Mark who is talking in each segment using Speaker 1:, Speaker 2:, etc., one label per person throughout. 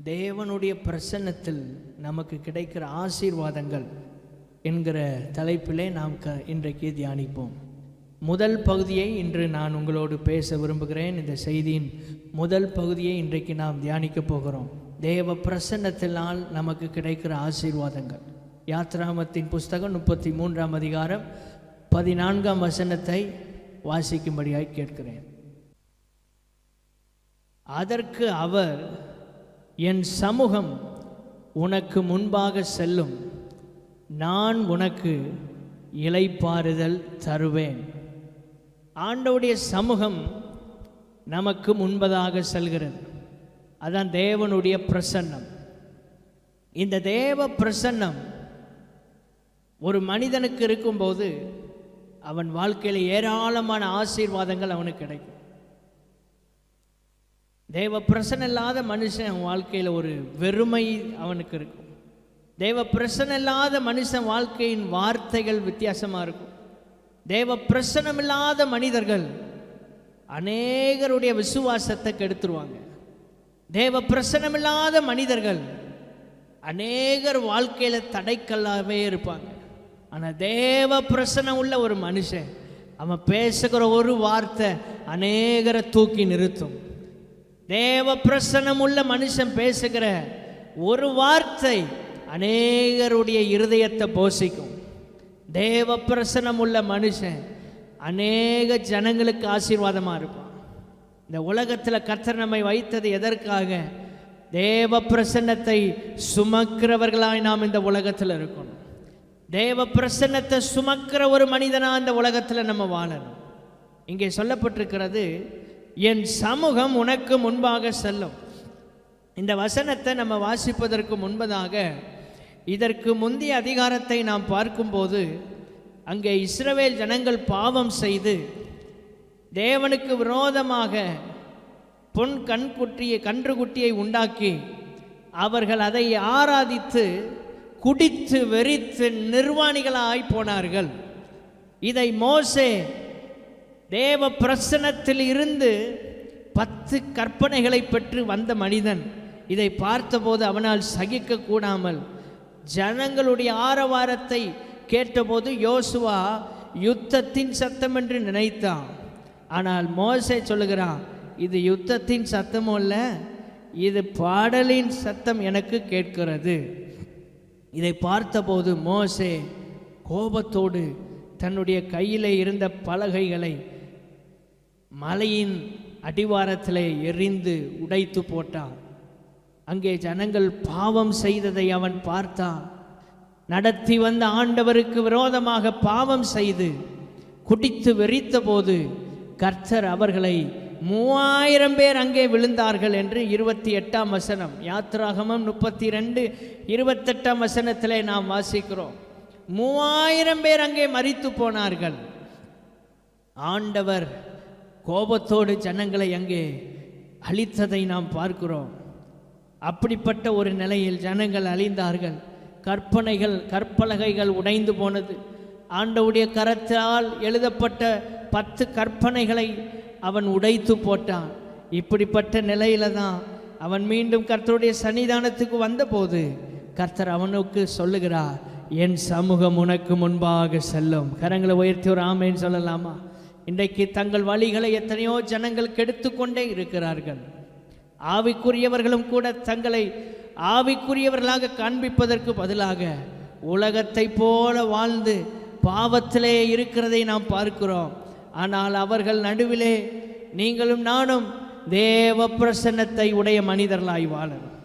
Speaker 1: தேவனுடைய பிரசன்னத்தில் நமக்கு கிடைக்கிற ஆசீர்வாதங்கள் என்கிற தலைப்பிலே நாம் இன்றைக்கு தியானிப்போம். முதல் பகுதியை இன்று நான் உங்களோடு பேச விரும்புகிறேன். இந்த செய்தியின் முதல் பகுதியை இன்றைக்கு நாம் தியானிக்க போகிறோம். தேவ பிரசன்னத்தினால் நமக்கு கிடைக்கிற ஆசீர்வாதங்கள். யாத்ராகமத்தின் புஸ்தகம் 33ஆம் அதிகாரம் 14ஆம் வசனத்தை வாசிக்கும்படியாய் கேட்கிறேன். அதற்கு அவர், என் சமூகம் உனக்கு முன்பாக செல்லும், நான் உனக்கு இளைப்பாறுதல் தருவேன். ஆண்டவருடைய சமூகம் நமக்கு முன்பதாக செல்கிறது. அதான் தேவனுடைய பிரசன்னம். இந்த தேவ பிரசன்னம் ஒரு மனிதனுக்கு இருக்கும்போது அவன் வாழ்க்கையில் ஏராளமான ஆசீர்வாதங்கள் அவனுக்கு கிடைக்கும். தேவ பிரசன்னம் இல்லாத மனுஷன் அவன் வாழ்க்கையில் ஒரு வெறுமை அவனுக்கு இருக்கும். தேவ பிரசன்னம் இல்லாத மனுஷன் வாழ்க்கையின் வார்த்தைகள் வித்தியாசமாக இருக்கும். தேவ பிரசன்னம் இல்லாத மனிதர்கள் அநேகருடைய விசுவாசத்தை கெடுத்துருவாங்க. தேவ பிரசன்னம் இல்லாத மனிதர்கள் அநேகர் வாழ்க்கையில் தடைக்கல்லாவே இருப்பாங்க. ஆனால் தேவ பிரசன்னம் உள்ள ஒரு மனுஷன், அவன் பேசுகிற ஒரு வார்த்தை அநேகரை தூக்கி நிறுத்தும். தேவ பிரசன்னம் உள்ள மனுஷன் பேசுகிற ஒரு வார்த்தை அநேகருடைய இருதயத்தை போஷிக்கும். தேவ பிரசன்னம் உள்ள மனுஷன் அநேக ஜனங்களுக்கு ஆசீர்வாதமாக இருப்பான். இந்த உலகத்தில் கர்த்தர் நம்மை வைத்தது எதற்காக? தேவ பிரசன்னத்தை சுமக்கிறவர்களாய் நாம் இந்த உலகத்தில் இருக்கணும். தேவ பிரசன்னத்தை சுமக்கிற ஒரு மனிதனாக இந்த உலகத்தில் நம்ம வாழணும். இங்கே சொல்லப்பட்டிருக்கிறது, என் சமூகம் உனக்கு முன்பாக செல்லும். இந்த வசனத்தை நம்ம வாசிப்பதற்கு முன்பதாக இதற்கு முந்தைய அதிகாரத்தை நாம் பார்க்கும்போது அங்கே இஸ்ரவேல் ஜனங்கள் பாவம் செய்து தேவனுக்கு விரோதமாக பொன் கன்றுக்குட்டியை உண்டாக்கி அவர்கள் அதை ஆராதித்து குடித்து வெறித்து நிர்வாணிகளாய் போனார்கள். இதை மோசே தேவ பிரசன்னத்தில் இருந்து 10 கற்பனைகளை பெற்று வந்த மனிதன் இதை பார்த்தபோது அவனால் சகிக்க கூடாமல் ஜனங்களுடைய ஆரவாரத்தை கேட்டபோது யோசுவா யுத்தத்தின் சத்தம் என்று நினைத்தான். ஆனால் மோசே சொல்லுகிறான், இது யுத்தத்தின் சத்தமும் அல்ல, இது பாடலின் சத்தம் எனக்கு கேட்கிறது. இதை பார்த்தபோது மோசே கோபத்தோடு தன்னுடைய கையில் இருந்த பலகைகளை மலையின் அடிவாரத்தில் எறிந்து உடைத்து போட்டான். அங்கே ஜனங்கள் பாவம் செய்ததை அவன் பார்த்தான். நடத்தி வந்த ஆண்டவருக்கு விரோதமாக பாவம் செய்து குடித்து வெறித்த போது கர்த்தர் அவர்களை 3000 பேர் அங்கே விழுந்தார்கள் என்று 28ஆம் வசனம், யாத்ராகமம் 32:28ஆம் வசனத்திலே நாம் வாசிக்கிறோம். 3000 பேர் அங்கே மரித்து போனார்கள். ஆண்டவர் கோபத்தோடு ஜனங்களை அங்கே அழித்ததை நாம் பார்க்கிறோம். அப்படிப்பட்ட ஒரு நிலையில் ஜனங்கள் அழிந்தார்கள். கற்பலகைகள் உடைந்து போனது. ஆண்டவருடைய கரத்தால் எழுதப்பட்ட 10 கற்பனைகளை அவன் உடைத்து போட்டான். இப்படிப்பட்ட நிலையில தான் அவன் மீண்டும் கர்த்தருடைய சன்னிதானத்துக்கு வந்தபோது கர்த்தர் அவனுக்கு சொல்லுகிறார், என் சமூகம் உனக்கு முன்பாக செல்லும். கரங்களை உயர்த்தி ஒரு ஆமேன்னு சொல்லலாமா? இன்றைக்கு தங்கள் வழிகளை எத்தனையோ ஜனங்கள் கெடுத்து கொண்டே இருக்கிறார்கள். ஆவிக்குரியவர்களும் கூட தங்களை ஆவிக்குரியவர்களாக காண்பிப்பதற்கு பதிலாக உலகத்தை போல வாழ்ந்து பாவத்திலே இருக்கிறதை நாம் பார்க்கிறோம். ஆனால் அவர்கள் நடுவிலே நீங்களும் நானும் தேவ பிரசன்னத்தை உடைய மனிதர்களாய் வாழணும்.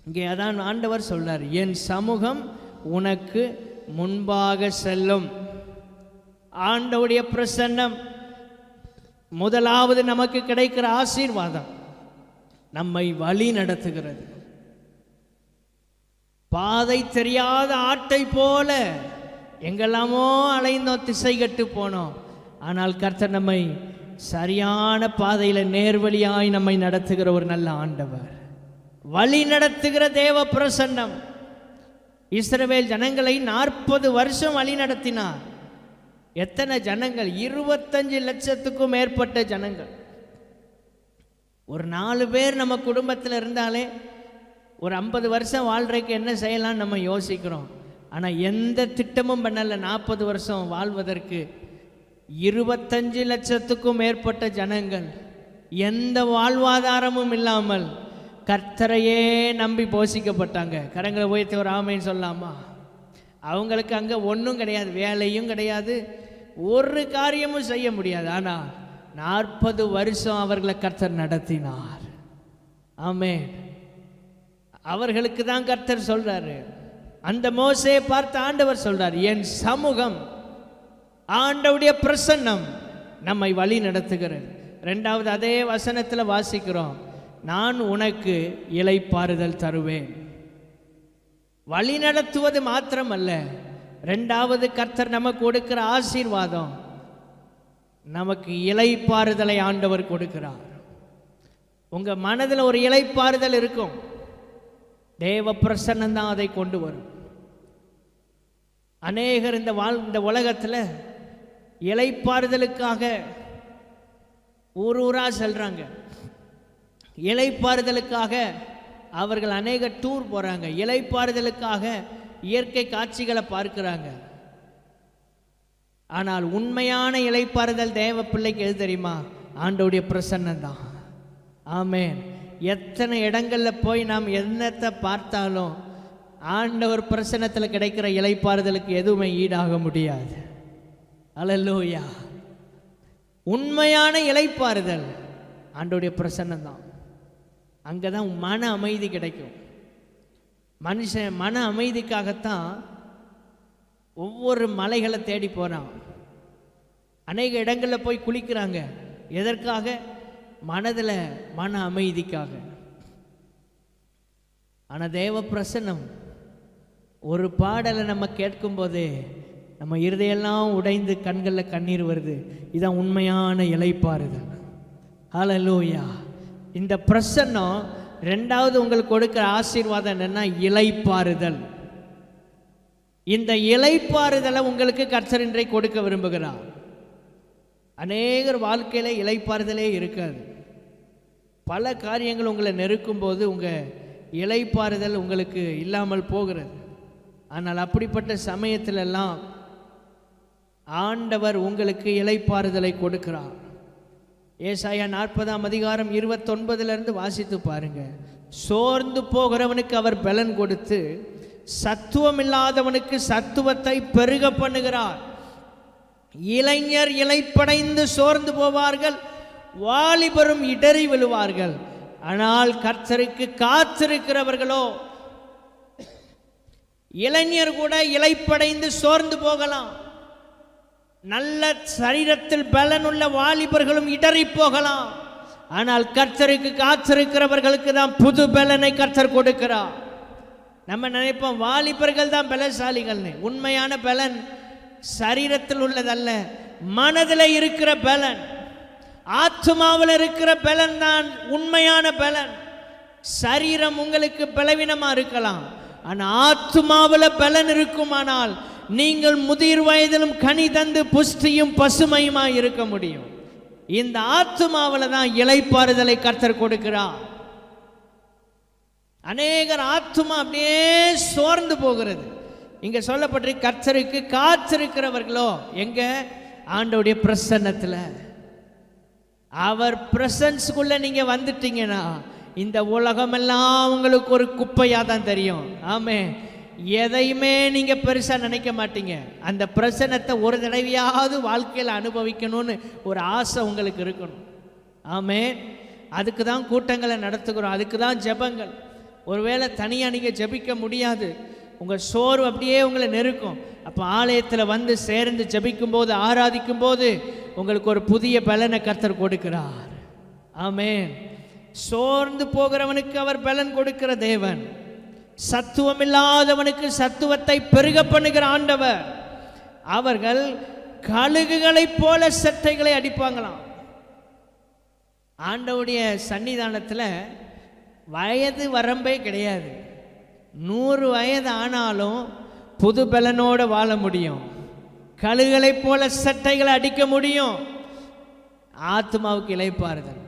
Speaker 1: இங்கே அதான் ஆண்டவர் சொல்றார், என் சமூகம் உனக்கு முன்பாக செல்லும். ஆண்டவருடைய பிரசன்னம் முதலாவது நமக்கு கிடைக்கிற ஆசீர்வாதம். நம்மை வழி நடத்துகிறது. பாதை தெரியாத ஆட்டை போல எங்கெல்லாமோ அலைந்தோம், திசை கட்டு போனோம். ஆனால் கர்த்தர் நம்மை சரியான பாதையில் நேர்வழியாய் நம்மை நடத்துகிற ஒரு நல்ல ஆண்டவர். வழி நடத்துகிற தேவ பிரசன்னம். இஸ்ரவேல் ஜனங்களை 40 வருஷம் வழி நடத்தினார். எத்தனை ஜனங்கள்? 25 லட்சத்துக்கும் மேற்பட்ட ஜனங்கள். ஒரு 4 பேர் நம்ம குடும்பத்தில் இருந்தாலே ஒரு 50 வருஷம் வாழ்றதுக்கு என்ன செய்யலாம்னு நம்ம யோசிக்கிறோம். ஆனால் எந்த திட்டமும் பண்ணலை. 40 வருஷம் வாழ்வதற்கு 25 லட்சத்துக்கும் மேற்பட்ட ஜனங்கள் எந்த வாழ்வாதாரமும் இல்லாமல் கர்த்தரையே நம்பி போஷிக்கப்பட்டாங்க. கரங்களை உயர்த்தி ஒரு ஆமைன்னு சொல்லலாமா? அவங்களுக்கு அங்கே ஒன்றும் கிடையாது, வேலையும் கிடையாது, ஒரு காரியமும் செய்ய முடியாது. ஆனால் 40 வருஷம் அவர்களை கர்த்தர் நடத்தினார். ஆமென். அவர்களுக்கு தான் கர்த்தர் சொல்றாரு. அந்த மோசேயை பார்த்து ஆண்டவர் சொல்றார், என் சமூகம், ஆண்டவருடைய பிரசன்னம் நம்மை வழி நடத்துகிறது. 2வது அதே வசனத்தில் வாசிக்கிறோம், நான் உனக்கு இளைப்பாறுதல் தருவேன். வழி நடத்துவது மாத்திரமல்ல, 2வது கர்த்தர் நமக்கு கொடுக்கிற ஆசீர்வாதம், நமக்கு இளைப்பாறுதலை ஆண்டவர் கொடுக்கிறார். உங்க மனதில் ஒரு இளைப்பாறுதல் இருக்கும், தேவ பிரசன்னம் தான் அதை கொண்டு வரும். அநேகர் இந்த உலகத்தில் இளைப்பாறுதலுக்காக ஊரா செல்றாங்க. இளைப்பாறுதலுக்காக அவர்கள் அநேக டூர் போறாங்க. இளைப்பாறுதலுக்காக இயற்கை காட்சிகளை பார்க்கிறாங்க. ஆனால் உண்மையான இளைப்பாறுதல் தேவ பிள்ளைக்கு எது தெரியுமா? ஆண்டவருடைய பிரசன்னம் தான். ஆமென். எத்தனை இடங்களில் போய் நாம் என்னத்தை பார்த்தாலும் ஆண்டவர் பிரசன்னத்தில் கிடைக்கிற இளைப்பாறுதலுக்கு எதுவுமே ஈடாக முடியாது. அல்லேலூயா. உண்மையான இளைப்பாறுதல் ஆண்டவருடைய பிரசன்னம் தான். அங்கே தான் மன அமைதி கிடைக்கும். மனுஷன் மன அமைதிக்காகத்தான் ஒவ்வொரு மலைகளை தேடி போகிறான். அநேக இடங்களில் போய் குளிக்கிறாங்க. எதற்காக? மனதில் மன அமைதிக்காக. ஆனால் தேவ பிரசன்னம், ஒரு பாடலை நம்ம கேட்கும்போதே நம்ம இருதையெல்லாம் உடைந்து கண்களில் கண்ணீர் வருது. இதுதான் உண்மையான இளைப்பாறுதல். ஹல்லேலூயா. இந்த பிரசன்னம் 2வது உங்களுக்கு கொடுக்கிற ஆசீர்வாதம் என்னன்னா இளைப்பாறுதல். இந்த இளைப்பாறுதலை உங்களுக்கு கர்த்தர் இன்றைக்கு கொடுக்க விரும்புகிறார். அநேகர் வாழ்க்கையில இளைப்பாறுதலே இருக்காது. பல காரியங்கள் உங்களை நெருக்கும் போது உங்கள் இளைப்பாறுதல் உங்களுக்கு இல்லாமல் போகிறது. ஆனால் அப்படிப்பட்ட சமயத்திலெல்லாம் ஆண்டவர் உங்களுக்கு இளைப்பாறுதலை கொடுக்கிறார். ஏசாயா 40ஆம் அதிகாரம் 29 வாசித்து பாருங்க. சோர்ந்து போகிறவனுக்கு அவர் பலன் கொடுத்து சத்துவம் இல்லாதவனுக்கு சத்துவத்தை பெருக பண்ணுகிறார். இளைஞர் இளைப்படைந்து சோர்ந்து போவார்கள், வாலிபரும் இடறி விழுவார்கள். ஆனால் கர்த்தருக்கு காத்திருக்கிறவர்களோ, இளைஞர் கூட இளைப்படைந்து சோர்ந்து போகலாம், நல்ல சரீரத்தில் பலனுள்ள வாலிபர்களும் இடறி போகலாம். ஆனால் கர்த்தருக்கு காத்திருக்கிறவர்களுக்கு தான் புது பலனை கர்த்தர் கொடுக்கிறார். நம்ம நினைப்போம் வாலிபர்கள் தான் பலசாலிகள்னு. உண்மையான பலன் சரீரத்தில் உள்ளதல்ல, மனதில் இருக்கிற பலன், ஆத்மாவில் இருக்கிற பலன் தான் உண்மையான பலன். சரீரம் உங்களுக்கு பலவீனமா இருக்கலாம், ஆனால் ஆத்மாவில் பலன் இருக்குமானால் நீங்கள் முதிர் வயதிலும் கனி தந்து புஷ்டியும் பசுமையுமா இருக்க முடியும். இந்த ஆத்மாவில் தான் இளைப்பாறுதலை கர்த்தர் கொடுக்கிறார். அநேகர் ஆத்மா அப்படியே சோர்ந்து போகிறது. இங்க சொல்லப்பட்டு கர்த்தருக்கு காத்திருக்கிறவர்களோ எங்க? ஆண்டவருடைய பிரசன்னத்தில். அவர் பிரசன்ஸ்குள்ள நீங்க வந்துட்டீங்கன்னா இந்த உலகமெல்லாம் உங்களுக்கு ஒரு குப்பையா தான் தெரியும். ஆமே, எதையுமே நீங்க பெருசா நினைக்க மாட்டீங்க. அந்த பிரசன்னத்தை ஒரு தடவையாவது வாழ்க்கையில் அனுபவிக்கணும்னு ஒரு ஆசை உங்களுக்கு இருக்கணும். ஆமே, அதுக்கு தான் கூட்டங்களை நடத்துகிறோம், அதுக்கு தான் ஜெபங்கள். ஒருவேளை தனியாக நீங்கள் ஜெபிக்க முடியாது, உங்கள் சோர்வு அப்படியே உங்களை நெருக்கும். அப்போ ஆலயத்தில் வந்து சேர்ந்து ஜெபிக்கும் போது, ஆராதிக்கும் போது உங்களுக்கு ஒரு புதிய பலனை கர்த்தர் கொடுக்கிறார். ஆமென். சோர்ந்து போகிறவனுக்கு அவர் பலன் கொடுக்கிற தேவன், சத்துவம் இல்லாதவனுக்கு சத்துவத்தை பெருக பண்ணுகிற ஆண்டவர். அவர்கள் கழுகுகளைப் போல சட்டைகளை அடிப்பாங்களாம். ஆண்டவருடைய சன்னிதானத்தில் வயது வரம்பே கிடையாது. 100 வயது ஆனாலும் புது பலனோடு வாழ முடியும். கழுகுகளைப் போல சட்டைகளை அடிக்க முடியும். ஆத்மாவுக்கு இளைப்பாறுதல்.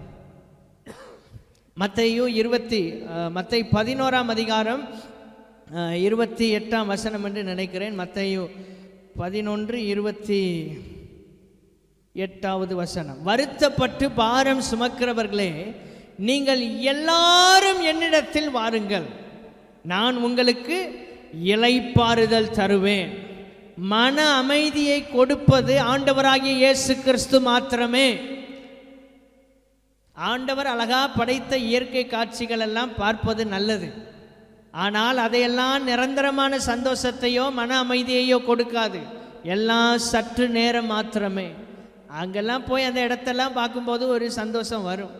Speaker 1: மத்தேயு 11ஆம் அதிகாரம் 28ஆம் வசனம் என்று நினைக்கிறேன். மத்தேயு 11:28வது வசனம். வருத்தப்பட்டு பாரம் சுமக்கிறவர்களே, நீங்கள் எல்லாரும் என்னிடத்தில் வாருங்கள், நான் உங்களுக்கு இளைப்பாறுதல் தருவேன். மன அமைதியை கொடுப்பது ஆண்டவராகிய இயேசு கிறிஸ்து மாத்திரமே. ஆண்டவர் அழகா படைத்த இயற்கை காட்சிகள் எல்லாம் பார்ப்பது நல்லது. ஆனால் அதையெல்லாம் நிரந்தரமான சந்தோஷத்தையோ மன அமைதியையோ கொடுக்காது. எல்லாம் சற்று நேரம் மாத்திரமே. அங்கெல்லாம் போய் அந்த இடத்தெல்லாம் பார்க்கும்போது ஒரு சந்தோஷம் வரும்,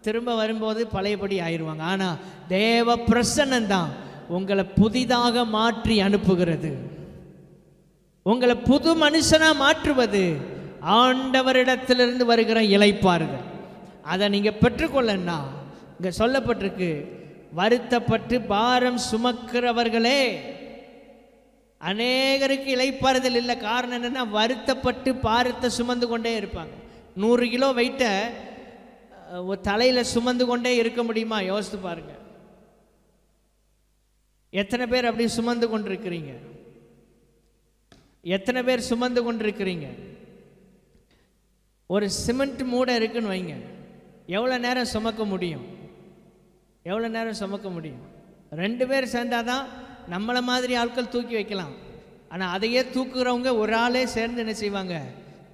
Speaker 1: திரும்ப வரும்போது பழையபடி ஆயிடுவாங்க. ஆனால் தேவ பிரசன்னம்தான் உங்களை புதிதாக மாற்றி அனுப்புகிறது. உங்களை புது மனுஷனாக மாற்றுவது ஆண்டவரிடத்திலிருந்து வருகிற இளைப்பாறுதல். அதை நீங்கள் பெற்றுக்கொள்ளன்னா இங்கே சொல்லப்பட்டிருக்கு, வருத்தப்பட்டு பாரம் சுமக்கிறவர்களே. அநேகருக்கு இளைப்பாறுதல் இல்லை. காரணம் என்னென்னா, வருத்தப்பட்டு பாரத்தை சுமந்து கொண்டே இருப்பாங்க. 100 கிலோ வெயிட்டை தலையில் சுமந்து கொண்டே இருக்க முடியுமா? யோசித்து பாருங்க. எத்தனை பேர் அப்படி சுமந்து கொண்டிருக்கிறீங்க? எத்தனை பேர் சுமந்து கொண்டிருக்கிறீங்க? ஒரு சிமெண்ட் மூடை இருக்குன்னு வைங்க, எவ்வளோ நேரம் சுமக்க முடியும்? எவ்வளோ நேரம் சுமக்க முடியும்? 2 பேர் சேர்ந்தாதான் நம்மளை மாதிரி ஆட்கள் தூக்கி வைக்கலாம். ஆனால் அதையே தூக்குறவங்க ஒரு ஆளே சேர்ந்து என்ன செய்வாங்க?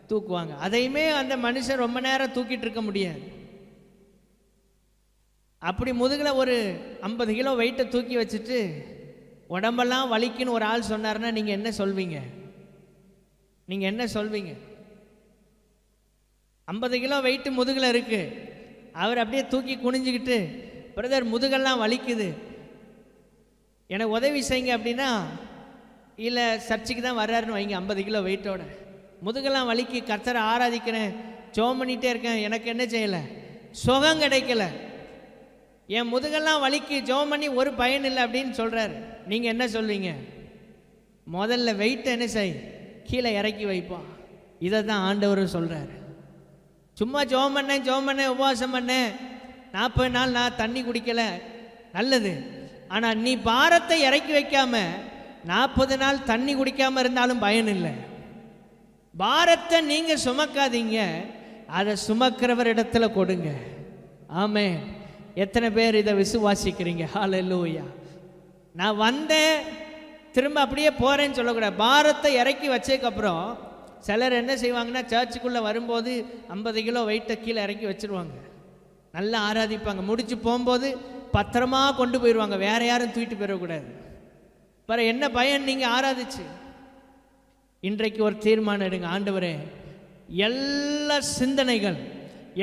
Speaker 1: தூக்குவாங்க. அதையுமே அந்த மனுஷன் ரொம்ப நேரம் தூக்கிட்டு இருக்க முடியாது. அப்படி முதுகில் ஒரு 50 கிலோ வெயிட்டை தூக்கி வச்சுட்டு உடம்பெல்லாம் வலிக்குன்னு ஒரு ஆள் சொன்னார்னா நீங்கள் என்ன சொல்வீங்க? நீங்கள் என்ன சொல்வீங்க? 50 கிலோ வெயிட்டு முதுகில் இருக்குது, அவர் அப்படியே தூக்கி குனிஞ்சிக்கிட்டு, பிரதர் முதுகெல்லாம் வலிக்குது, எனக்கு உதவி செய்யுங்க அப்படின்னா, இல்லை சர்ச்சுக்கு தான் வர்றாருன்னு வைங்க, 50 கிலோ வெயிட்டோட முதுகெல்லாம் வலிக்கு, கர்த்தரை ஆராதிக்கிறேன், ஜெபம் பண்ணிகிட்டே இருக்கேன், எனக்கு என்ன செய்யலை? சுகம் கிடைக்கல, என் முதுகெல்லாம் வலிக்கு, ஜெபம் பண்ணி ஒரு பயன் இல்லை அப்படின்னு சொல்கிறார். நீங்கள் என்ன சொல்வீங்க? முதல்ல வெயிட்டை என்ன செய், கீழே இறக்கி வைப்போம். இதை தான் ஆண்டவரும் சொல்கிறார். சும்மா ஜெபம் பண்ணேன் உபவாசம் பண்ணேன், 40 நாள் நான் தண்ணி குடிக்கலை, நல்லது. ஆனால் நீ பாரத்தை இறக்கி வைக்காம 40 நாள் தண்ணி குடிக்காமல் இருந்தாலும் பயன் இல்லை. பாரத்தை நீங்கள் சுமக்காதீங்க, அதை சுமக்கிறவர் இடத்துல கொடுங்க. ஆமென். எத்தனை பேர் இதை விசுவாசிக்கிறீங்க? ஹல்லேலூயா. நான் வந்தேன் திரும்ப அப்படியே போகிறேன்னு சொல்லக்கூடாது. பாரத்தை இறக்கி வச்சதுக்கப்புறம் சிலர் என்ன செய்வாங்கன்னா, சர்ச்சுக்குள்ளே வரும்போது 50 கிலோ வெயிட்டை கீழே இறக்கி வச்சுருவாங்க, நல்லா ஆராதிப்பாங்க, முடிச்சு போகும்போது பத்திரமா கொண்டு போயிடுவாங்க, வேற யாரும் தூக்கிட்டு போயிடக்கூடாது. பிற என்ன பயன் நீங்கள் ஆராதிச்சு? இன்றைக்கு ஒரு தீர்மானம் எடுங்க. ஆண்டவரே, எல்லா சிந்தனைகள்,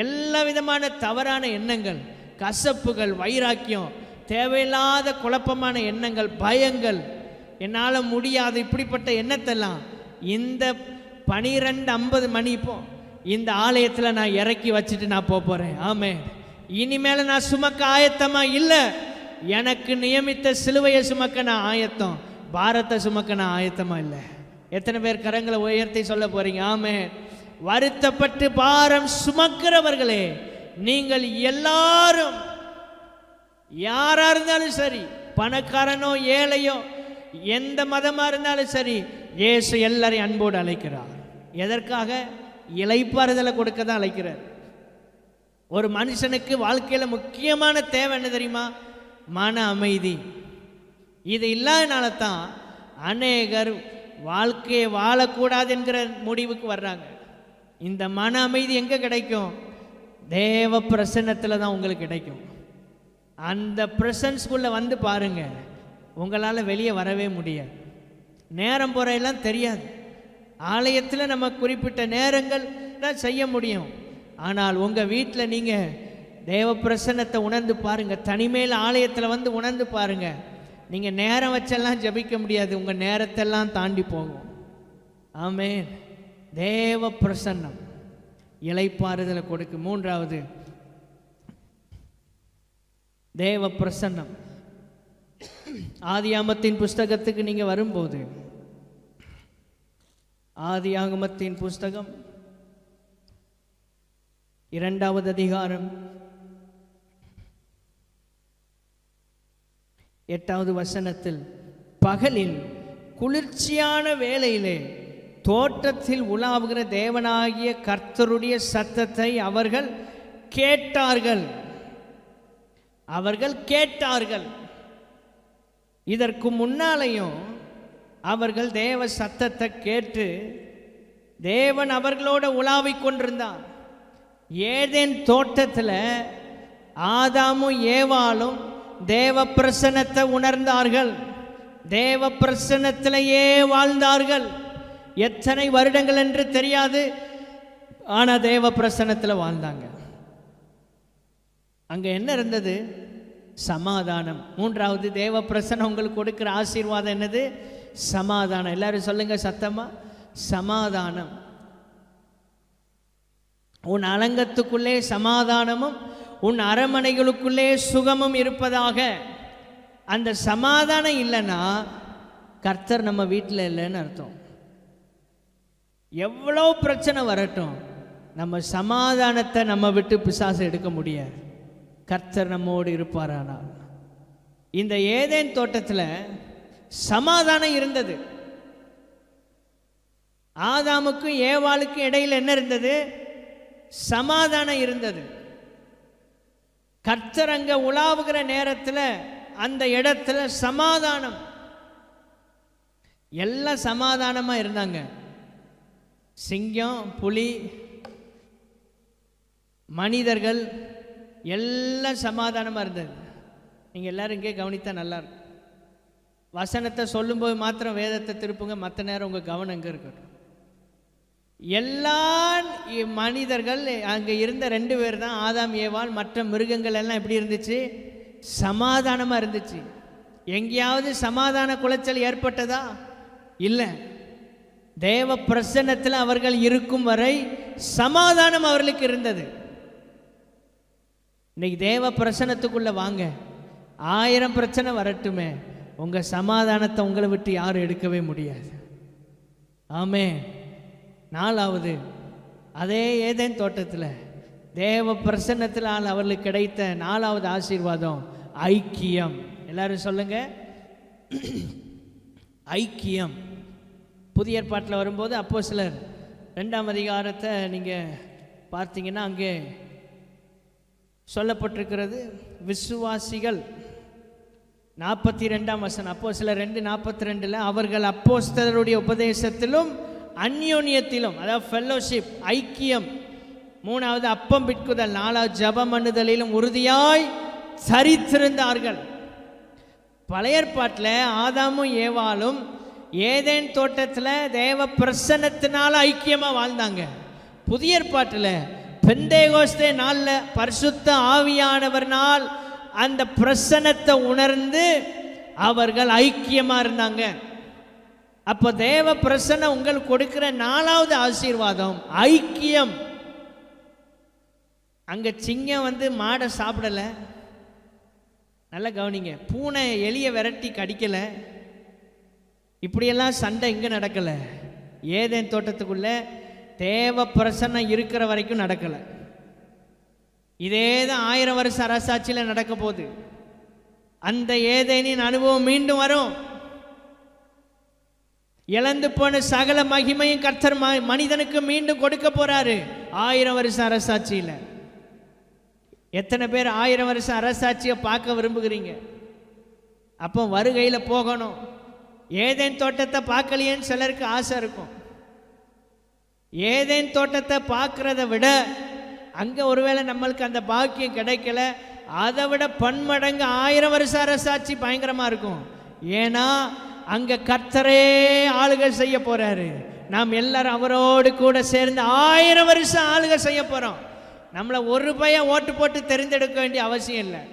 Speaker 1: எல்லா விதமான தவறான எண்ணங்கள், கசப்புகள், வைராக்கியம், தேவையில்லாத குழப்பமான எண்ணங்கள், பயங்கள், என்னால் முடியாது இப்படிப்பட்ட எண்ணத்தெல்லாம் இந்த 12:50 மணி இப்போ இந்த ஆலயத்தில் நான் இறக்கி வச்சுட்டு நான் போகிறேன். ஆமென். இனிமேல் நான் சுமக்க ஆயத்தமாக இல்லை. எனக்கு நியமித்த சிலுவையை சுமக்க நான் ஆயத்தம், பாரத்தை சுமக்க நான் ஆயத்தமாக இல்லை. எத்தனை பேர் கரங்களை உயர்த்தி சொல்ல போகிறீங்க? ஆமென். வருத்தப்பட்டு பாரம் சுமக்கிறவர்களே, நீங்கள் எல்லாரும், யாராக இருந்தாலும் சரி, பணக்காரனோ ஏழையோ, எந்த மதமாக இருந்தாலும் சரி, இயேசு எல்லாரையும் அன்போடு அழைக்கிறார். எதற்காக? இளைப்பாறுதலை கொடுக்க தான் அழைக்கிறார். ஒரு மனுஷனுக்கு வாழ்க்கையில் முக்கியமான தேவை என்ன தெரியுமா? மன அமைதி. இது இல்லாதனால தான் அநேகர் வாழ்க்கையை வாழக்கூடாது என்கிற முடிவுக்கு வர்றாங்க. இந்த மன அமைதி எங்கே கிடைக்கும்? தேவ பிரசன்னத்தில் தான் உங்களுக்கு கிடைக்கும். அந்த பிரசன்ஸ்குள்ளே வந்து பாருங்க, உங்களால் வெளியே வரவே முடியாது. நேரம் போறையெல்லாம் தெரியாது. ஆலயத்தில் நம்ம குறிப்பிட்ட நேரங்கள் தான் செய்ய முடியும். ஆனால் உங்கள் வீட்டில் நீங்கள் தேவ பிரசன்னத்தை உணர்ந்து பாருங்கள். தனிமையில் ஆலயத்தில் வந்து உணர்ந்து பாருங்கள். நீங்கள் நேரம் வச்செல்லாம் ஜபிக்க முடியாது, உங்கள் நேரத்தெல்லாம் தாண்டி போகும். ஆமென். தேவ பிரசன்னம் இளைப்பாறுதலை கொடுக்கு. 3வது தேவ பிரசன்னம். ஆதியாகமத்தின் புஸ்தகத்துக்கு நீங்கள் வரும்போது, ஆதியாகமத்தின் புஸ்தகம் 2வது அதிகாரம் 8வது வசனத்தில், பகலில் குளிர்ச்சியான வேளையிலே தோட்டத்தில் உலாவுகிற தேவனாகிய கர்த்தருடைய சத்தத்தை அவர்கள் கேட்டார்கள். இதற்கு முன்னாலேயும் அவர்கள் தேவ சத்தத்தை கேட்டு தேவன் அவர்களோட உலாவிக் கொண்டிருந்தார். ஏதேன் தோட்டத்தில் ஆதாமும் ஏவாளும் தேவ பிரசன்னத்தை உணர்ந்தார்கள். தேவ பிரசன்னத்திலேயே வாழ்ந்தார்கள். எத்தனை வருடங்கள் என்று தெரியாது, ஆனால் தேவ பிரசன்னத்தில் வாழ்ந்தாங்க. அங்கே என்ன இருந்தது? சமாதானம். 3வது தேவ பிரசன்னம் உங்களுக்கு கொடுக்கிற ஆசீர்வாதம் என்னது? சமாதானம். எல்லாரும் சொல்லுங்க சத்தமா, சமாதானம். உன் அலங்கத்துக்குள்ளே சமாதானமும் உன் அரமனைகளுக்குள்ளே சுகமும் இருப்பதாக. அந்த சமாதானம் இல்லைன்னா கர்த்தர் நம்ம வீட்டில் இல்லைன்னு அர்த்தம். எவ்வளோ பிரச்சனை வரட்டும், நம்ம சமாதானத்தை நம்ம விட்டு பிசாசு எடுக்க முடியாது. கர்த்தர் நம்மோடு இருப்பாரானால். இந்த ஏதேன் தோட்டத்தில் சமாதானம் இருந்தது. ஆதாமுக்கும் ஏவாளுக்கும் இடையில் என்ன இருந்தது? சமாதானம் இருந்தது. கர்த்தர் அங்க உலாவுகிற நேரத்தில் அந்த இடத்துல சமாதானம், எல்லாம் சமாதானமா இருந்தாங்க. சிங்கம், புலி, மனிதர்கள் எல்லாம் சமாதானமா இருந்தது. நீங்க எல்லாரும் இங்கே கவனித்தா நல்லா இருக்கும். வசனத்தை சொல்லும்போது மாத்திரம் வேதத்தை திருப்புங்க, மற்ற நேரம் உங்க கவனம் எங்க இருக்கட்டும். எல்லா மனிதர்கள் அங்கே இருந்த 2 பேர் தான், ஆதாம் ஏவாள். மற்ற மிருகங்கள் எல்லாம் எப்படி இருந்துச்சு? சமாதானமாக இருந்துச்சு. எங்கேயாவது சமாதான குலைச்சல் ஏற்பட்டதா? இல்லை. தேவ பிரசன்னத்தில் அவர்கள் இருக்கும் வரை சமாதானம் அவர்களுக்கு இருந்தது. இன்னைக்கு தேவ பிரசன்னத்துக்குள்ள வாங்க, 1000 பிரச்சனை வரட்டுமே, உங்க சமாதானத்தை உங்களை விட்டு யாரும் எடுக்கவே முடியாது. ஆமென். 4வது, அதே ஏதேன் தோட்டத்தில் தேவ பிரசன்னத்தில் அவர்களுக்கு கிடைத்த 4வது ஆசீர்வாதம் ஐக்கியம். எல்லாரும் சொல்லுங்க, ஐக்கியம். புதிய ஏற்பாட்டில் வரும்போது அப்போஸ்தலர் 2ஆம் அதிகாரத்தை நீங்கள் பார்த்தீங்கன்னா அங்கே சொல்லப்பட்டிருக்கிறது, விசுவாசிகள் 42ஆம் வசனம். அப்போஸ்தலர் 2:42, அவர்கள் அப்போஸ்தலருடைய உபதேசத்திலும் அந்யோன்யத்திலும், அதாவது ஃபெல்லோஷிப், ஐக்கியம். 3வது அப்பம் பிட்குதல், 4வது ஜெபம் பண்ணுதலிலும் உறுதியாய் சரித்திருந்தார்கள். பழைய ஏற்பாட்டில் ஆதாமும் ஏவாளும் ஏதேன் தோட்டத்தில் தேவ பிரசன்னத்தினால ஐக்கியமாக வாழ்ந்தாங்க. புதிய ஏற்பாட்டில் பெந்தேகோஸ்தே நாளில் பரிசுத்த ஆவியானவர்னால் அந்த பிரசன்னத்தை உணர்ந்து அவர்கள் ஐக்கியமாக இருந்தாங்க. அப்போ தேவ பிரசன்னம் உங்களுக்கு கொடுக்கிற 4வது ஆசீர்வாதம் ஐக்கியம். அங்கே சிங்கம் மாடை சாப்பிடலை, நல்லா கவனிங்க. பூனை எலியை விரட்டி கடிக்கலை. இப்படியெல்லாம் சண்டை இங்கே நடக்கலை. ஏதேன் தோட்டத்துக்குள்ள தேவ பிரசன்னம் இருக்கிற வரைக்கும் நடக்கலை. இதே தான் 1000 வருஷ அரசாட்சியில் நடக்க போகுது. அந்த ஏதேனின் அனுபவம் மீண்டும் வரும். இழந்து போன சகல மகிமையும் கர்த்தர் மனிதனுக்கு மீண்டும் கொடுக்க போறாரு 1000 வருஷ அரசாட்சியில். எத்தனை பேர் 1000 வருஷ அரசாட்சியை பார்க்க விரும்புகிறீங்க? அப்போ வருகையில் போகணும். ஏதேன் தோட்டத்தை பார்க்கலையேன்னு சிலருக்கு ஆசை இருக்கும். ஏதேன் தோட்டத்தை பார்க்கறத விட அங்கே ஒருவேளை நம்மளுக்கு அந்த பாக்கியம் கிடைக்கல, அதை விட பன்மடங்கு 1000 வருஷ அரசாட்சி பயங்கரமாக இருக்கும். ஏன்னா அங்கே கர்த்தரே ஆளுகை செய்ய போறாரு. நாம் எல்லாரும் அவரோடு கூட சேர்ந்து 1000 வருஷம் ஆளுகை செய்ய போகிறோம். நம்மளை ஒரு பையன் ஓட்டு போட்டு தெரிந்தெடுக்க வேண்டிய அவசியம் இல்லை.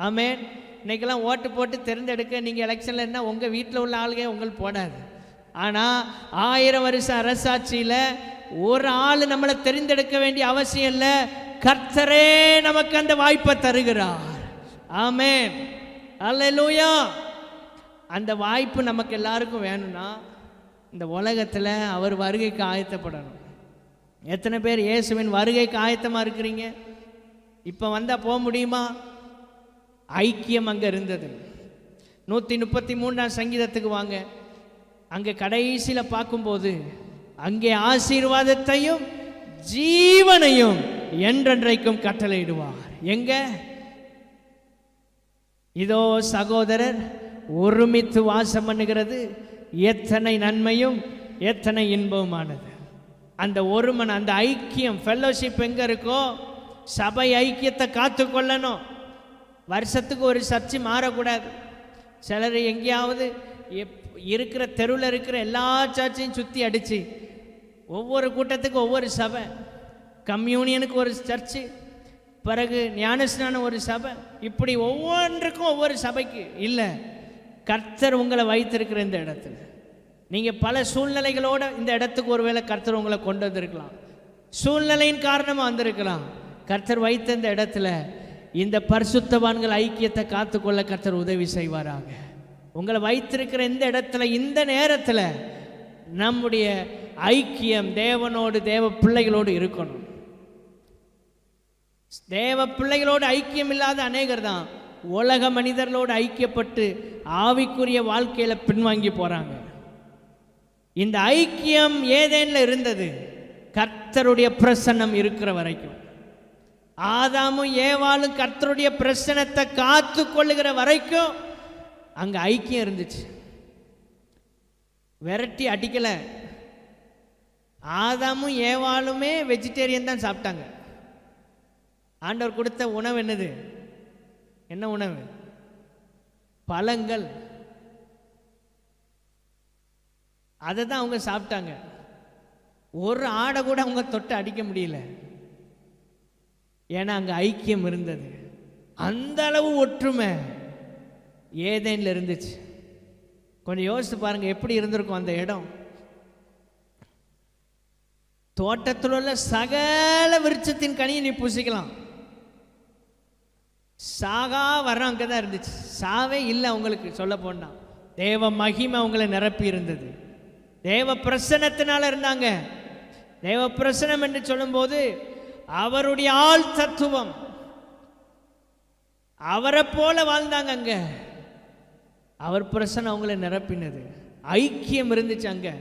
Speaker 1: ஆமென். இன்னைக்கெல்லாம் ஓட்டு போட்டு தெரிந்தெடுக்க நீங்கள் எலெக்ஷனில் என்ன உங்கள் வீட்டில் உள்ள ஆளுகை உங்களுக்கு போடாது. ஆனால் 1000 வருஷ அரசாட்சியில் ஒரு ஆள் நம்மளை தெரிந்தெடுக்க வேண்டிய அவசியம் இல்லை. கர்த்தரே நமக்கு அந்த வாய்ப்பை தருகிறார். ஆமென். அல்லேலூயா. அந்த வாய்ப்பு நமக்கு எல்லாருக்கும் வேணும்னா இந்த உலகத்தில் அவர் வருகைக்கு ஆயத்தப்படணும். எத்தனை பேர் இயேசுவின் வருகைக்கு ஆயத்தமாக இருக்கிறீங்க? இப்போ வந்தால் போக முடியுமா? ஐக்கியம் அங்கே இருந்தது. 133ஆம் சங்கீதத்துக்கு வாங்க. அங்கே கடைசியில் பார்க்கும்போது அங்கே ஆசீர்வாதத்தையும் ஜீவனையும் என்றென்றைக்கும் கட்டளையிடுவார். எங்க? இதோ சகோதரர் ஒருமித்து வாசம் பண்ணுகிறது எத்தனை நன்மையும் எத்தனை இன்பமானது. அந்த ஒருமன், அந்த ஐக்கியம், ஃபெல்லோஷிப் எங்க இருக்கோ, சபை ஐக்கியத்தை காத்து கொள்ளணும். வருஷத்துக்கு ஒரு சர்ச்சு மாறக்கூடாது. சிலர் எங்கேயாவது இருக்கிற தெருவில் இருக்கிற எல்லா சர்ச்சையும் சுற்றி அடித்து ஒவ்வொரு கூட்டத்துக்கு ஒவ்வொரு சபை, கம்யூனியனுக்கு ஒரு சர்ச்சு, பிறகு ஞானஸ்நானம் ஒரு சபை, இப்படி ஒவ்வொன்றுக்கும் ஒவ்வொரு சபைக்கு இல்லை. கர்த்தர் உங்களை வைத்திருக்கிற இந்த இடத்துல நீங்கள் பல சூழ்நிலைகளோடு இந்த இடத்துக்கு ஒருவேளை கர்த்தர் உங்களை கொண்டு வந்திருக்கலாம், சூழ்நிலையின் காரணமாக வந்திருக்கலாம். கர்த்தர் வைத்த இந்த இடத்துல இந்த பரிசுத்தவான்கள் ஐக்கியத்தை காத்துக்கொள்ள கர்த்தர் உதவி செய்வாராங்க. உங்களை வைத்திருக்கிற இந்த இடத்துல இந்த நேரத்தில் நம்முடைய ஐக்கியம் தேவனோடு, தேவ பிள்ளைகளோடு இருக்கணும். தேவ பிள்ளைகளோடு ஐக்கியம் இல்லாத அநேகர் தான் உலக மனிதர்களோடு ஐக்கியப்பட்டு ஆவிக்குரிய வாழ்க்கையில் பின்வாங்கி போகிறாங்க. இந்த ஐக்கியம் ஏதேனில் இருந்தது கர்த்தருடைய பிரசன்னம் இருக்கிற வரைக்கும். ஆதாமும் ஏவாளும் கர்த்தருடைய பிரசன்னத்தை காத்து கொள்ளுகிற வரைக்கும் அங்கே ஐக்கியம் இருந்துச்சு. விரட்டி அடிக்கலை. ஆதாமும் ஏவாளுமே வெஜிடேரியன் தான் சாப்பிட்டாங்க. ஆண்டவர் கொடுத்த உணவு என்னது? என்ன உணவு? பழங்கள். அதை தான் அவங்க சாப்பிட்டாங்க. ஒரு ஆடை கூட அவங்க தொட்டு அடிக்க முடியல. ஏன்னா அங்கே ஐக்கியம் இருந்தது. அந்த அளவு ஒற்றுமை ஏதேனில் இருந்துச்சு. கொஞ்சம் யோசித்து பாருங்க எப்படி இருந்திருக்கும் அந்த இடம். தோட்டத்தில் உள்ள சகல விருட்சத்தின் கனியை நீ புசிக்கலாம். சாகா வர்றோம் அங்கே தான் இருந்துச்சு. சாவே இல்லை அவங்களுக்கு. சொல்ல போனா தேவ மகிமை அவங்களை நிரப்பி இருந்தது. தேவ பிரசன்னத்தினால இருந்தாங்க. தேவ பிரசனம் என்று சொல்லும்போது அவருடைய ஆள் தத்துவம், அவரை போல வாழ்ந்தாங்க. அங்க அவர் பிரசன்னம் அவங்களை நிரப்பினது. ஐக்கியம் இருந்துச்சு. அங்க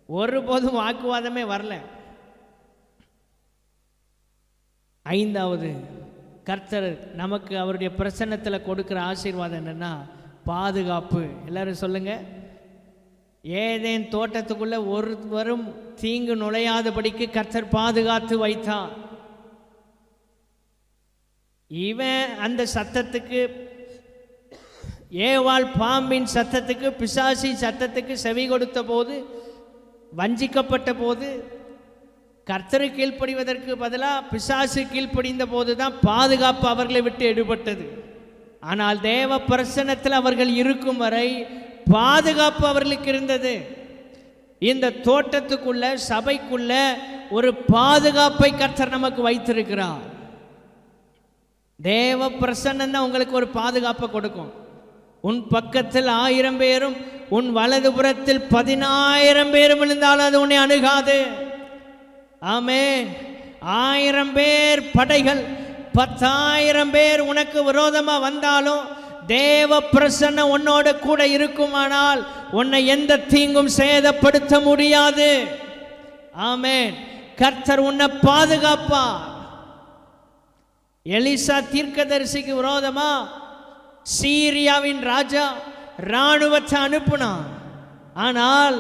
Speaker 1: ஒருபோதும் வாக்குவாதமே வரல. ஐந்தாவது கர்த்தர் நமக்கு அவருடைய பிரசன்னத்தில் கொடுக்கிற ஆசீர்வாதம் என்னன்னா பாதுகாப்பு. எல்லாரும் சொல்லுங்க. ஏதேன் தோட்டத்துக்குள்ள ஒருவரும் தீங்கு நுழையாதபடிக்கு கர்த்தர் பாதுகாத்து வைத்தார். இவன் அந்த சத்தத்துக்கு, ஏவாள் பாம்பின் சத்தத்துக்கு, பிசாசின் சத்தத்துக்கு செவி கொடுத்த போது, வஞ்சிக்கப்பட்ட போது, கர்த்தரை கீழ்ப்படிவதற்கு பதிலாக பிசாசு கீழ்ப்படிந்த போது தான் பாதுகாப்பு அவர்களை விட்டு எடுபட்டது. ஆனால் தேவ பிரசன்னத்தில் அவர்கள் இருக்கும் வரை பாதுகாப்பு அவர்களுக்கு இருந்தது. இந்த தோட்டத்துக்குள்ள, சபைக்குள்ள ஒரு பாதுகாப்பை கர்த்தர் நமக்கு வைத்திருக்கிறார். தேவ பிரசன்னம் தான் உங்களுக்கு ஒரு பாதுகாப்பை கொடுக்கும். உன் பக்கத்தில் 1000 பேரும் உன் வலதுபுறத்தில் 10,000 பேரும் விழுந்தாலும் அது உன்னை அணுகாது. ஆமென். 1000 பேர் படைகள், 10,000 பேர் உனக்கு விரோதமாக வந்தாலும் தேவ பிரசன்னம் உன்னோட கூட இருக்குமானால் உன்னை எந்த தீங்கும் சேதப்படுத்த முடியாது. ஆமென். கர்த்தர் உன்னை பாதுகாப்பார். எலிசா தீர்க்கதரிசிக்கு விரோதமா சீரியாவின் ராஜா இராணுவத்தை அனுப்பினான். ஆனால்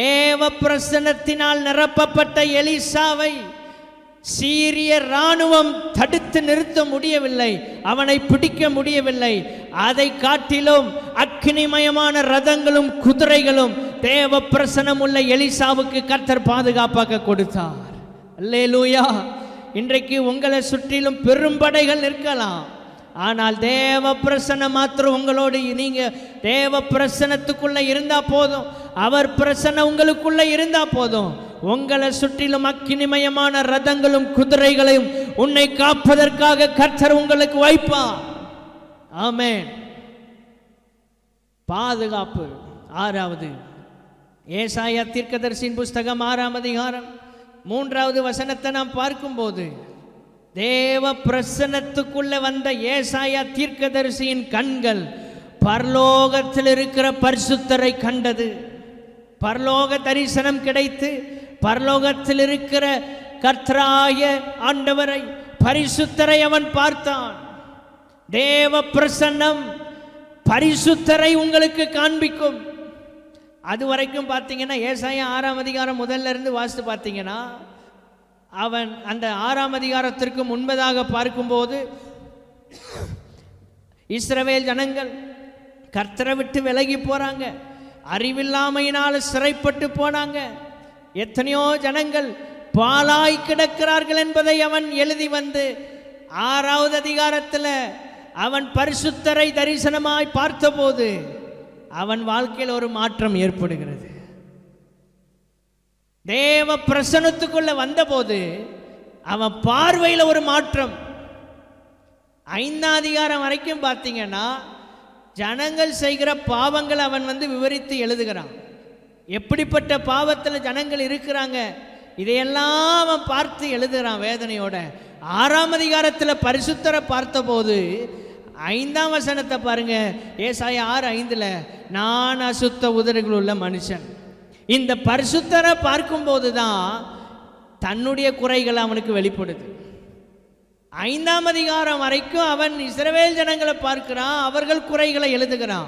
Speaker 1: தேவ பிரசன்னத்தினால் நிரப்பப்பட்ட எலிசாவை சீரிய இராணுவம் தடுத்து நிறுத்த முடியவில்லை, அவனை பிடிக்க முடியவில்லை. அதை காட்டிலும் அக்னிமயமான ரதங்களும் குதிரைகளும் தேவ பிரசன்னம் உள்ள எலிசாவுக்கு கர்த்தர் பாதுகாப்பாக கொடுத்தார். அல்லேலூயா. இன்றைக்கு உங்களை சுற்றிலும் பெரும்படைகள் நிற்கலாம், ஆனால் தேவ பிரசன்னம் மாத்திரம் உங்களோடு. நீங்க தேவ பிரசன்னத்துக்குள்ள இருந்தா போதும், அவர் பிரசன்னம் உங்களுக்குள்ள இருந்தா போதும். உங்களை சுற்றிலும் அக்கினிமயமான ரதங்களும் குதிரைகளையும் உன்னை காப்பதற்காக கர்த்தர் உங்களுக்கு வைப்பார். ஆமென். பாதுகாப்பு. 6வது ஏசாயா தீர்க்கதரிசியின் புஸ்தகம் 6ஆம் அதிகாரம் 3வது வசனத்தை நாம் பார்க்கும்போது, தேவ பிரசன்னத்துக்குள்ள வந்த ஏசாயா தீர்க்கதரிசியின் கண்கள் பரலோகத்தில் இருக்கிற பரிசுத்தரை கண்டது. பரலோக தரிசனம் கிடைத்து பரலோகத்தில் இருக்கிற கர்த்தராய ஆண்டவரை, பரிசுத்தரை அவன் பார்த்தான். தேவ பிரசன்னம் பரிசுத்தரை உங்களுக்கு காண்பிக்கும். அது வரைக்கும் பார்த்தீங்கன்னா ஏசாயா 6ஆம் அதிகாரம் முதல்ல இருந்து வாசித்து பார்த்தீங்கன்னா, அவன் அந்த 6ஆம் அதிகாரத்திற்கு முன்பதாக பார்க்கும்போது இஸ்ரவேல் ஜனங்கள் கர்த்தரை விட்டு விலகி போறாங்க, அறிவில்லாமையினால் சிறைப்பட்டு போனாங்க, எத்தனையோ ஜனங்கள் பாலாய் கிடக்கிறார்கள் என்பதை அவன் எழுதி வந்து 6ஆவது அதிகாரத்தில் அவன் பரிசுத்தரை தரிசனமாய் பார்த்தபோது அவன் வாழ்க்கையில் ஒரு மாற்றம் ஏற்படுகிறது. தேவ பிரசன்னத்துக்குள்ள வந்தபோது அவன் பார்வையில் ஒரு மாற்றம். 5ஆம் அதிகாரம் வரைக்கும் பார்த்தீங்கன்னா ஜனங்கள் செய்கிற பாவங்கள் அவன் விவரித்து எழுதுகிறான். எப்படிப்பட்ட பாவத்தில் ஜனங்கள் இருக்கிறாங்க இதையெல்லாம் அவன் பார்த்து எழுதுகிறான் வேதனையோட. 6ஆம் அதிகாரத்தில் பரிசுத்தரை பார்த்தபோது 5ஆம் வசனத்தை பாருங்க, ஏசாயா 6:5, நான் அசுத்த உதடுகள் உள்ள மனுஷன். இந்த பரிசுத்தரை பார்க்கும்போது தான் தன்னுடைய குறைகள் அவனுக்கு வெளிப்படுது. 5ஆம் அதிகாரம் வரைக்கும் அவன் இஸ்ரவேல் ஜனங்களை பார்க்கிறான், அவர்கள் குறைகளை எழுதுகிறான்.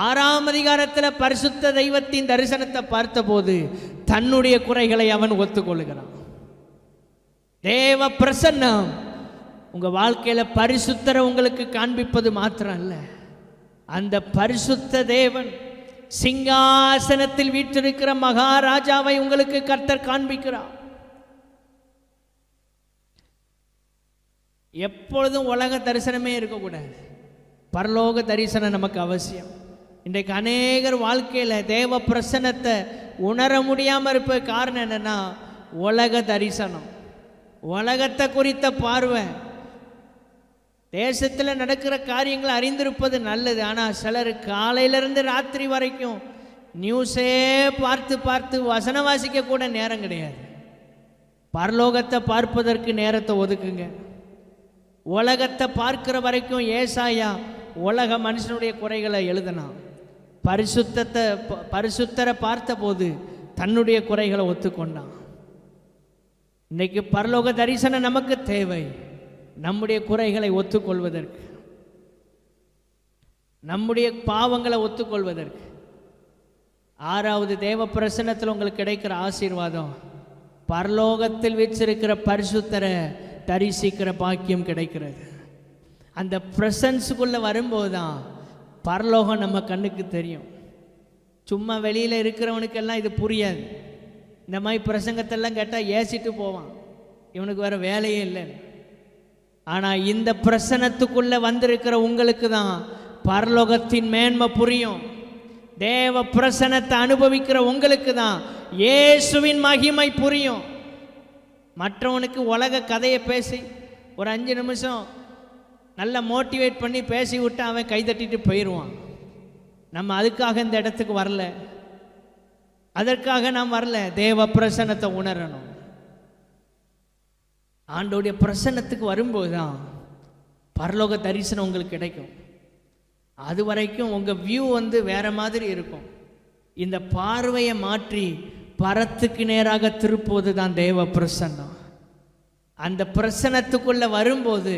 Speaker 1: 6ஆம் அதிகாரத்தில் பரிசுத்த தெய்வத்தின் தரிசனத்தை பார்த்தபோது தன்னுடைய குறைகளை அவன் ஒத்துக்கொள்கிறான். தேவ பிரசன்னம் உங்கள் வாழ்க்கையில் பரிசுத்தரை உங்களுக்கு காண்பிப்பது மாத்திரம் அல்ல, அந்த பரிசுத்த தேவன் சிங்காசனத்தில் வீற்றிருக்கிற மகாராஜாவை உங்களுக்கு கர்த்தர் காண்பிக்கிறார். எப்பொழுதும் உலக தரிசனமே இருக்கக்கூடாது, பரலோக தரிசனம் நமக்கு அவசியம். இன்றைக்கு அநேகர் வாழ்க்கையில் தேவ பிரசன்னத்தை உணர முடியாமல் இருப்ப காரணம் என்னென்னா உலக தரிசனம், உலகத்தை குறித்த பார்வை. தேசத்தில் நடக்கிற காரியங்களை அறிந்திருப்பது நல்லது, ஆனால் சிலர் காலையிலேருந்து ராத்திரி வரைக்கும் நியூஸே பார்த்து பார்த்து வசனம் வாசிக்க கூட நேரம் கிடையாது. பரலோகத்தை பார்ப்பதற்கு நேரத்தை ஒதுக்குங்க. உலகத்தை பார்க்கிற வரைக்கும் ஏசாயா உலக மனுஷனுடைய குறைகளை எழுதினான். பரிசுத்தரை பார்த்தபோது தன்னுடைய குறைகளை ஒத்துக்கொண்டான். இன்னைக்கு பரலோக தரிசனம் நமக்கு தேவை, நம்முடைய குறைகளை ஒத்துக்கொள்வதற்கு, நம்முடைய பாவங்களை ஒத்துக்கொள்வதற்கு. 6வது தேவ பிரசன்னத்தில் உங்களுக்கு கிடைக்கிற ஆசீர்வாதம், பரலோகத்தில் வச்சிருக்கிற பரிசுத்தரை தரிசிக்கிற பாக்கியம் கிடைக்கிறது. அந்த பிரசன்ஸுக்குள்ளே வரும்போது தான் பரலோகம் நம்ம கண்ணுக்கு தெரியும். சும்மா வெளியில் இருக்கிறவனுக்கெல்லாம் இது புரியாது. இந்த மாதிரி பிரசங்கத்தெல்லாம் கேட்டால் ஏசிட்டு போவான், இவனுக்கு வேறு வேலையே இல்லை. ஆனால் இந்த பிரசன்னத்துக்குள்ளே வந்திருக்கிற உங்களுக்கு தான் பரலோகத்தின் மேன்மை புரியும். தேவ பிரசன்னத்தை அனுபவிக்கிற உங்களுக்கு தான் இயேசுவின் மகிமை புரியும். மற்றவனுக்கு உலக கதையை பேசி ஒரு 5 நிமிஷம் நல்லா மோட்டிவேட் பண்ணி பேசி விட்டு அவன் கைதட்டிட்டு போயிடுவான். நம்ம அதுக்காக இந்த இடத்துக்கு வரல, அதற்காக நாம் வரல. தேவ பிரசன்னத்தை உணரணும். ஆண்டோடைய பிரசன்னத்துக்கு வரும்போது தான் பரலோக தரிசனம் உங்களுக்கு கிடைக்கும். அது வரைக்கும் உங்கள் வியூ வேறு மாதிரி இருக்கும். இந்த பார்வையை மாற்றி பரத்துக்கு நேராக திருப்புவது தான் தேவ பிரசன்னம். அந்த பிரசன்னத்துக்குள்ளே வரும்போது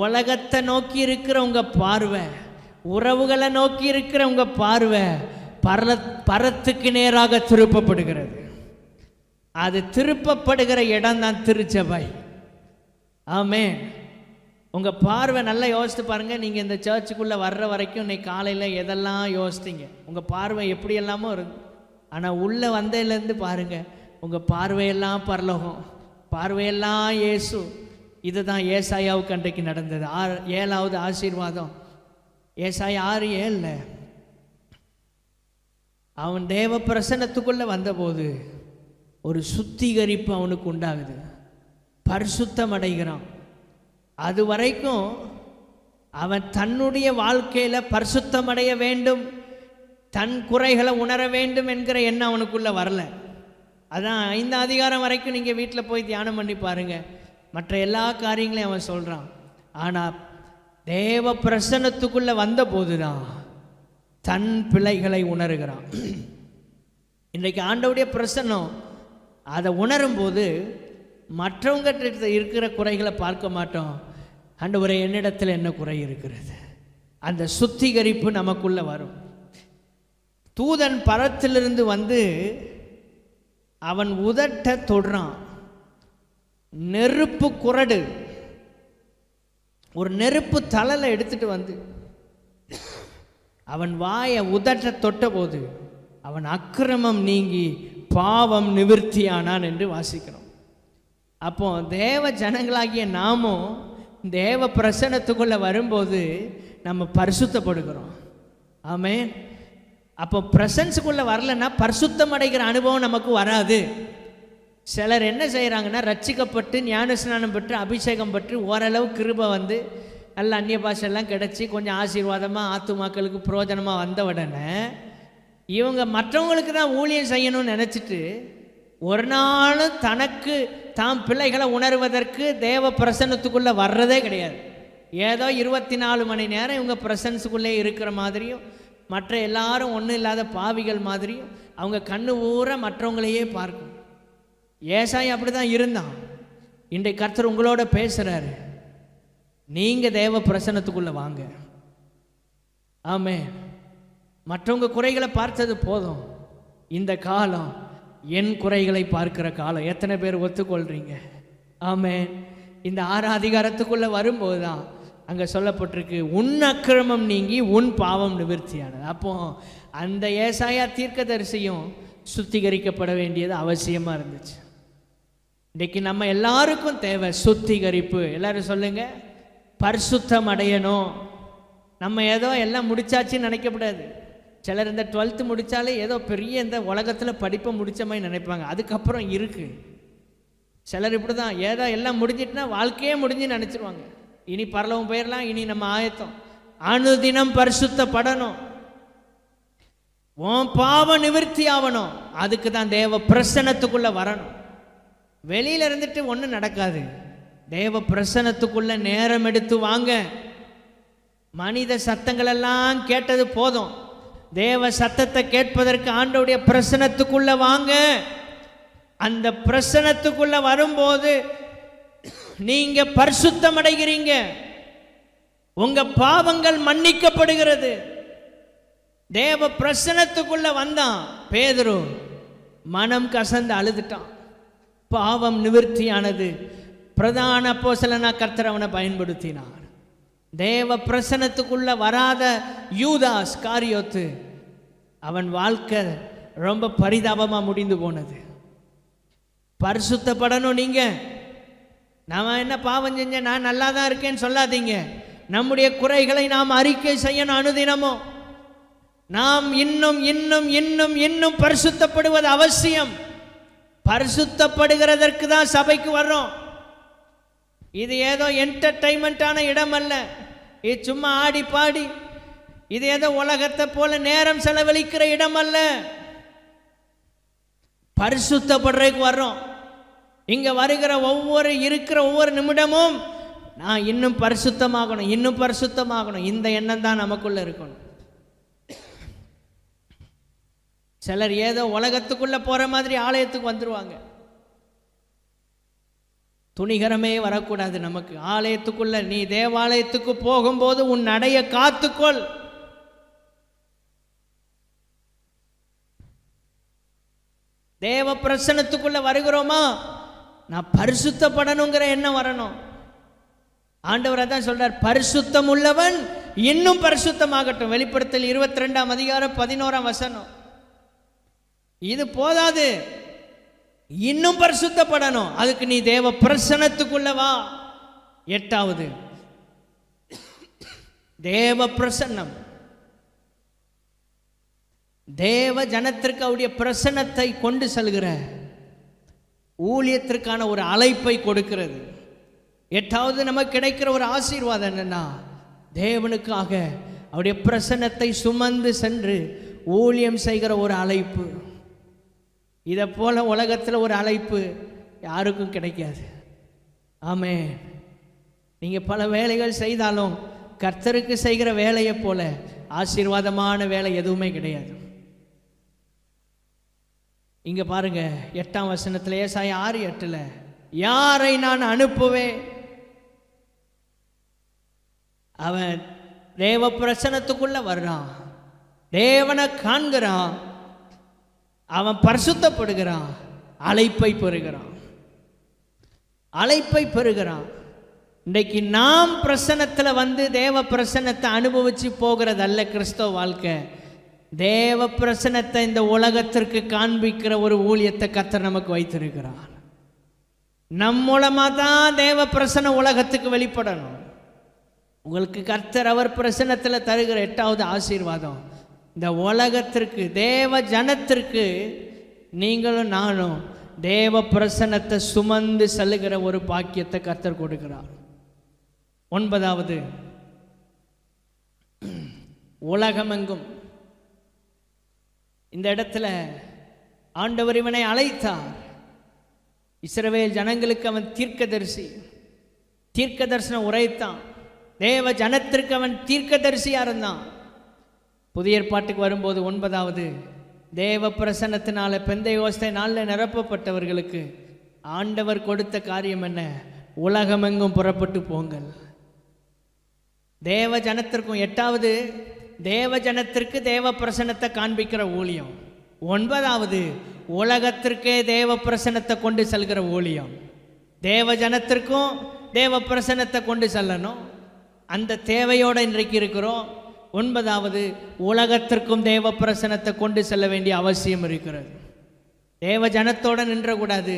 Speaker 1: உலகத்தை நோக்கி இருக்கிற உங்கள் பார்வை, உறவுகளை நோக்கி இருக்கிற உங்கள் பார்வை பரத்துக்கு நேராக திருப்பப்படுகிறது. அது திருப்பப்படுகிற இடம் தான் திருச்சபை. ஆமென். உங்கள் பார்வை நல்லா யோசித்து பாருங்கள். நீங்கள் இந்த சர்ச்சுக்குள்ளே வர்ற வரைக்கும் இன்னைக்கு காலையில் எதெல்லாம் யோசித்தீங்க, உங்கள் பார்வை எப்படியெல்லாமோ இருக்கு. ஆனால் உள்ளே வந்ததுலேருந்து பாருங்கள், உங்கள் பார்வையெல்லாம் பரலோகம், பார்வையெல்லாம் இயேசு. இதுதான் ஏசாயாவுக்கு அன்றைக்கு நடந்தது. 7வது ஆசீர்வாதம், ஏசாயா 6:7. அவன் தேவ பிரசன்னத்துக்குள்ளே வந்தபோது ஒரு சுத்திகரிப்பு அவனுக்கு உண்டாகுது, பரிசுத்தம் அடைகிறான். அது வரைக்கும் அவன் தன்னுடைய வாழ்க்கையில் பரிசுத்தம் அடைய வேண்டும், தன் குறைகளை உணர வேண்டும் என்கிற எண்ணம் அவனுக்குள்ளே வரல. அதான் 5ஆம் அதிகாரம் வரைக்கும் நீங்கள் வீட்டில் போய் தியானம் பண்ணி பாருங்கள், மற்ற எல்லா காரியங்களையும் அவன் சொல்கிறான். ஆனால் தேவ பிரசன்னத்துக்குள்ளே வந்தபோது தான் தன் பிள்ளைகளை உணர்கிறான். இன்றைக்கு ஆண்டவருடைய பிரசன்னம் அதை உணரும்போது மற்றவங்க இருக்கிற குறைகளை பார்க்க மாட்டோம். ஆண்டவரே, என்னிடத்தில் என்ன குறை இருக்கிறது, அந்த சுத்திகரிப்பு நமக்குள்ள வரும். தூதன் பரத்திலிருந்து வந்து அவன் உதட்ட தொடுறான். நெருப்பு குரடு, ஒரு நெருப்பு தழலை எடுத்துட்டு வந்து அவன் வாயை உதட்ட தொட்ட போது அவன் அக்கிரமம் நீங்கி பாவம் நிவிர்த்தியானான் என்று வாசிக்கிறோம். அப்போ தேவ ஜனங்களாகிய நாமும் தேவ பிரசன்னத்துக்குள்ளே வரும்போது நம்ம பரிசுத்தப்படுகிறோம். ஆமென். அப்போ பிரசன்ஸுக்குள்ளே வரலன்னா பரிசுத்தம் அடைகிற அனுபவம் நமக்கு வராது. சிலர் என்ன செய்கிறாங்கன்னா, ரட்சிக்கப்பட்டு ஞானஸ்நானம் பெற்று அபிஷேகம் பெற்று ஓரளவு கிருபை வந்து நல்ல அந்நிய பாஷெல்லாம் கிடச்சி கொஞ்சம் ஆசீர்வாதமாக ஆத்துமாக்களுக்கு பிரயோஜனமாக வந்த உடனே இவங்க மற்றவங்களுக்கு தான் ஊழியம் செய்யணும்னு நினச்சிட்டு ஒரு நாள் தனக்கு தாம் பிள்ளைகளை உணர்வதற்கு தேவ பிரசன்னத்துக்குள்ளே வர்றதே கிடையாது. ஏதோ 24 மணி நேரம் இவங்க பிரசன்ஸுக்குள்ளே இருக்கிற மாதிரியும் மற்ற எல்லாரும் ஒன்றும் இல்லாத பாவிகள் மாதிரியும் அவங்க கண்ணு ஊற மற்றவங்களையே பார்க்கும். ஏசாய் அப்படி தான் இருந்தான். இன்றைக்கு கர்த்தர் உங்களோட பேசுகிறாரு, நீங்கள் தேவ பிரசன்னத்துக்குள்ளே வாங்க. ஆமென். மற்றவங்க குறைகளை பார்த்தது போதும். இந்த காலம் என் குறைகளை பார்க்கிற காலம். எத்தனை பேர் ஒத்துக்கொள்கிறீங்க? ஆமென். இந்த 6 அதிகாரத்துக்குள்ளே வரும்போது தான் அங்கே சொல்லப்பட்டிருக்கு, உன் அக்கிரமம் நீங்கி உன் பாவம் நிவர்த்தியானது. அப்போ அந்த ஏசாயா தீர்க்கதரிசியும் சுத்திகரிக்கப்பட வேண்டியது அவசியமாக இருந்துச்சு. இன்றைக்கி நம்ம எல்லாருக்கும் தேவை சுத்திகரிப்பு. எல்லாரும் சொல்லுங்க, பரிசுத்தம் அடையணும். நம்ம ஏதோ எல்லாம் முடிச்சாச்சுன்னு நினைக்கப்படாது. சிலர் இந்த 12th முடித்தாலே ஏதோ பெரிய இந்த உலகத்தில் படிப்பை முடித்த மாதிரி நினைப்பாங்க. அதுக்கப்புறம் இருக்குது. சிலர் இப்படி தான், ஏதோ எல்லாம் முடிஞ்சிட்டுனா வாழ்க்கையே முடிஞ்சுன்னு நினச்சிருவாங்க. இனி பரலவும் போயிடலாம், இனி நம்ம ஆயத்தம். அனுதினம் பரிசுத்தப்படணும், உன் பாவ நிவர்த்தி ஆகணும். அதுக்கு தான் தேவ பிரசன்னத்துக்குள்ளே வரணும். வெளியில் இருந்துட்டு ஒன்றும் நடக்காது. தேவ பிரசன்னத்துக்குள்ளே நேரம் எடுத்து வாங்க. மனித சத்தங்களெல்லாம் கேட்டது போதும். தேவ சத்தத்தை கேட்பதற்கு ஆண்டவருடைய பிரசன்னத்துக்குள்ளே வாங்க. அந்த பிரசன்னத்துக்குள்ளே வரும்போது நீங்க பரிசுத்தம் அடைகிறீங்க, உங்க பாவங்கள் மன்னிக்கப்படுகிறது. தேவ பிரசன்னத்துக்குள்ள வந்தான் பேதுரு, மனம் கசந்து அழுதுட்டான். பாவம் நிவர்த்தியானது. பிரதான அப்போஸ்தலனா கர்த்தர் அவனை பயன்படுத்தினார். தேவ பிரசன்னத்துக்குள்ள வராத யூதாஸ் காரியோத்து, அவன் வாழ்க்கை ரொம்ப பரிதாபமாக முடிந்து போனது. பரிசுத்தப்படணும். நீங்க நான் என்ன பாவம் செஞ்சேன், நான் நல்லா தான் இருக்கேன்னு சொல்லாதீங்க. நம்முடைய குறைகளை நாம் அறிக்கை செய்யணும். அனுதினமும் நாம் இன்னும் இன்னும் இன்னும் இன்னும் பரிசுத்தப்படுவது அவசியம். பரிசுத்தப்படுகிறதற்கு தான் சபைக்கு வர்றோம். இது ஏதோ என்டர்டைன்மெண்ட்டான இடம் அல்ல. இது சும்மா ஆடி பாடி, இது ஏதோ உலகத்தை போல நேரம் செலவழிக்கிற இடம் அல்ல. பரிசுத்தப்படுறதுக்கு வர்றோம். இங்க வருகிற ஒவ்வொரு நிமிடமும் நான் இன்னும் பரிசுத்தமாகணும், இன்னும் பரிசுத்தமாகணும். இந்த எண்ணம் தான் நமக்குள்ள இருக்கணும். சிலர் ஏதோ உலகத்துக்குள்ள போற மாதிரி ஆலயத்துக்கு வந்துருவாங்க. துணிகரமே வரக்கூடாது நமக்கு. ஆலயத்துக்குள்ள நீ தேவாலயத்துக்கு போகும்போது உன் நடைய காத்துக்கொள். தேவ பிரசன்னத்துக்குள்ள வருகிறோமா, நான் பரிசுத்தப்படணுங்கிற எண்ணம் வரணும். ஆண்டவர் அதான் சொல்றார், பரிசுத்தம் உள்ளவன் இன்னும் பரிசுத்தமாகட்டும். வெளிப்படுத்தல் 22ஆம் அதிகாரம் 11ஆம் வசனம். இது போதாது, இன்னும் பரிசுத்தப்படணும். அதுக்கு நீ தேவ பிரசன்னத்துக்குள்ள வா. 8வது தேவ பிரசன்னம். தேவ ஜனத்திற்கு அவருடைய பிரசன்னத்தை கொண்டு செல்கிற ஊழியத்திற்கான ஒரு அழைப்பை கொடுக்கிறது. 8வது நமக்கு கிடைக்கிற ஒரு ஆசீர்வாதம் என்னன்னா, தேவனுக்காக அவருடைய பிரசன்னத்தை சுமந்து சென்று ஊழியம் செய்கிற ஒரு அழைப்பு. இதை போல உலகத்தில் ஒரு அழைப்பு யாருக்கும் கிடைக்காது. ஆமென். நீங்கள் பல வேலைகள் செய்தாலும் கர்த்தருக்கு செய்கிற வேலையை போல ஆசீர்வாதமான வேலை எதுவுமே கிடையாது. இங்க பாருங்க 8ஆம் வசனத்துல, ஏசாயா 6:8, யாரை நான் அனுப்புவேன்? அவன் தேவ பிரசன்னத்துக்குள்ள வர்றான், தேவனை காண்கிறான், அவன் பரிசுத்தப்படுகிறான், அழைப்பை பெறுகிறான். அழைப்பை பெறுகிறான். இன்றைக்கு நாம் பிரசன்னத்தில் வந்து தேவ பிரசன்னத்தை அனுபவிச்சு போகிறதல்ல கிறிஸ்தவ வாழ்க்கை. தேவ பிரசன்னத்தை இந்த உலகத்திற்கு காண்பிக்கிற ஒரு ஊழியத்தை கர்த்தர் நமக்கு வைத்திருக்கிறார். நம் மூலமா தான் தேவ பிரசன்னம் உலகத்துக்கு வெளிப்படணும். உங்களுக்கு கர்த்தர் அவர் பிரசன்னத்தில் தருகிற 8வது ஆசீர்வாதம், இந்த உலகத்திற்கு தேவ ஜனத்திற்கு நீங்களும் நானும் தேவ பிரசன்னத்தை சுமந்து செல்லுகிற ஒரு பாக்கியத்தை கர்த்தர் கொடுக்கிறார். 9வது, உலகமெங்கும். இந்த இடத்துல ஆண்டவர் இவனை அழைத்தார். இஸ்ரவேல் ஜனங்களுக்கு அவன் தீர்க்கதரிசி, தீர்க்க தரிசனம் உரைத்தான். தேவ ஜனத்திற்கு அவன் தீர்க்கதரிசியா இருந்தான். புதிய ஏற்பாட்டுக்கு வரும்போது 9வது, தேவ பிரசன்னத்தினால பெந்தைக்கோஸ்தே நாளில் நிரப்பப்பட்டவர்களுக்கு ஆண்டவர் கொடுத்த காரியம் என்ன? உலகமெங்கும் புறப்பட்டு போங்கள். தேவ ஜனத்திற்கும் 8வது, தேவ ஜனத்திற்கு தேவ பிரசன்னத்தை காண்பிக்கிற ஊழியம். 9வது, உலகத்திற்கே தேவ பிரசன்னத்தை கொண்டு செல்கிற ஊழியம். தேவ ஜனத்திற்கும் தேவ பிரசன்னத்தை கொண்டு செல்லணும். அந்த தேவையோடு இன்றைக்கு இருக்கிறோம். 9வது, உலகத்திற்கும் தேவ பிரசன்னத்தை கொண்டு செல்ல வேண்டிய அவசியம் இருக்கிறது. தேவ ஜனத்தோடு நின்றக்கூடாது,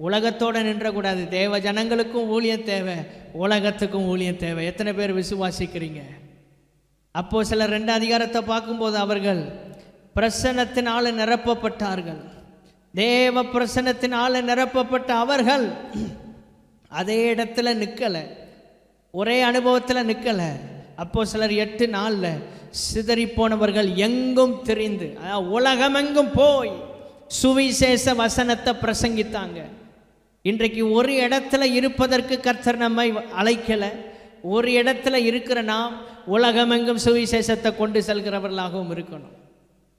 Speaker 1: உலகத்தோடு நின்றக்கூடாது. தேவ ஜனங்களுக்கும் ஊழியம் தேவை, உலகத்துக்கும் ஊழியம் தேவை. எத்தனை பேர் விசுவாசிக்கிறீங்க? அப்போஸ்தலர் 2 அதிகாரத்தை பார்க்கும்போது அவர்கள் பிரசன்னத்தினால நிரப்பப்பட்டார்கள். தேவ பிரசன்னத்தினால நிரப்பப்பட்ட அவர்கள் அதே இடத்துல நிற்கலை, ஒரே அனுபவத்தில் நிற்கலை. அப்போஸ்தலர் 8:4, சிதறி போனவர்கள் எங்கும் திரிந்து, உலகமெங்கும் போய் சுவிசேஷ வசனத்தை பிரசங்கித்தாங்க. இன்றைக்கு ஒரு இடத்துல இருப்பதற்கு கர்த்தர் நம்மை அழைக்கலை. ஒரு இடத்துல இருக்கிற நாம் உலகமெங்கும் சுவிசேஷத்தை கொண்டு செல்கிறவர்களாகவும் இருக்கணும்.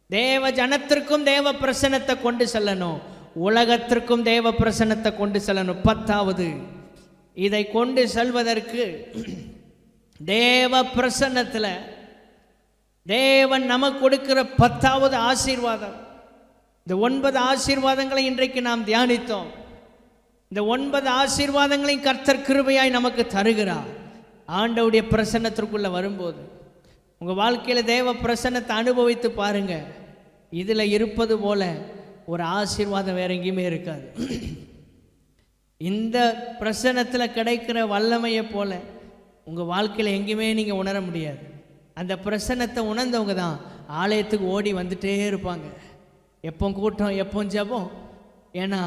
Speaker 1: தேவ ஜனத்திற்கும் தேவ பிரசன்னத்தை கொண்டு செல்லணும், உலகத்திற்கும் தேவ பிரசன்னத்தை கொண்டு செல்லணும். 10வது, இதை கொண்டு செல்வதற்கு தேவ பிரசன்னத்தில் தேவன் நமக்கு கொடுக்கிற 10வது ஆசீர்வாதம். இந்த 9 ஆசீர்வாதங்களை இன்றைக்கு நாம் தியானித்தோம். இந்த 9 ஆசீர்வாதங்களையும் கர்த்தர் கிருபையாய் நமக்கு தருகிறார். ஆண்டவருடைய பிரசன்னத்திற்குள்ள வரும்போது உங்கள் வாழ்க்கையில் தேவ பிரசன்னத்தை அனுபவித்து பாருங்க. இதில் இருப்பது போல ஒரு ஆசீர்வாதம் வேற எங்கேயுமே இருக்காது. இந்த பிரசன்னத்தில் கிடைக்கிற வல்லமையை போல உங்கள் வாழ்க்கையில் எங்கேயுமே நீங்கள் உணர முடியாது. அந்த பிரசன்னத்தை உணர்ந்தவங்க தான் ஆலயத்துக்கு ஓடி வந்துட்டே இருப்பாங்க. எப்போ கூட்டம், எப்போ ஜெபம். ஏன்னா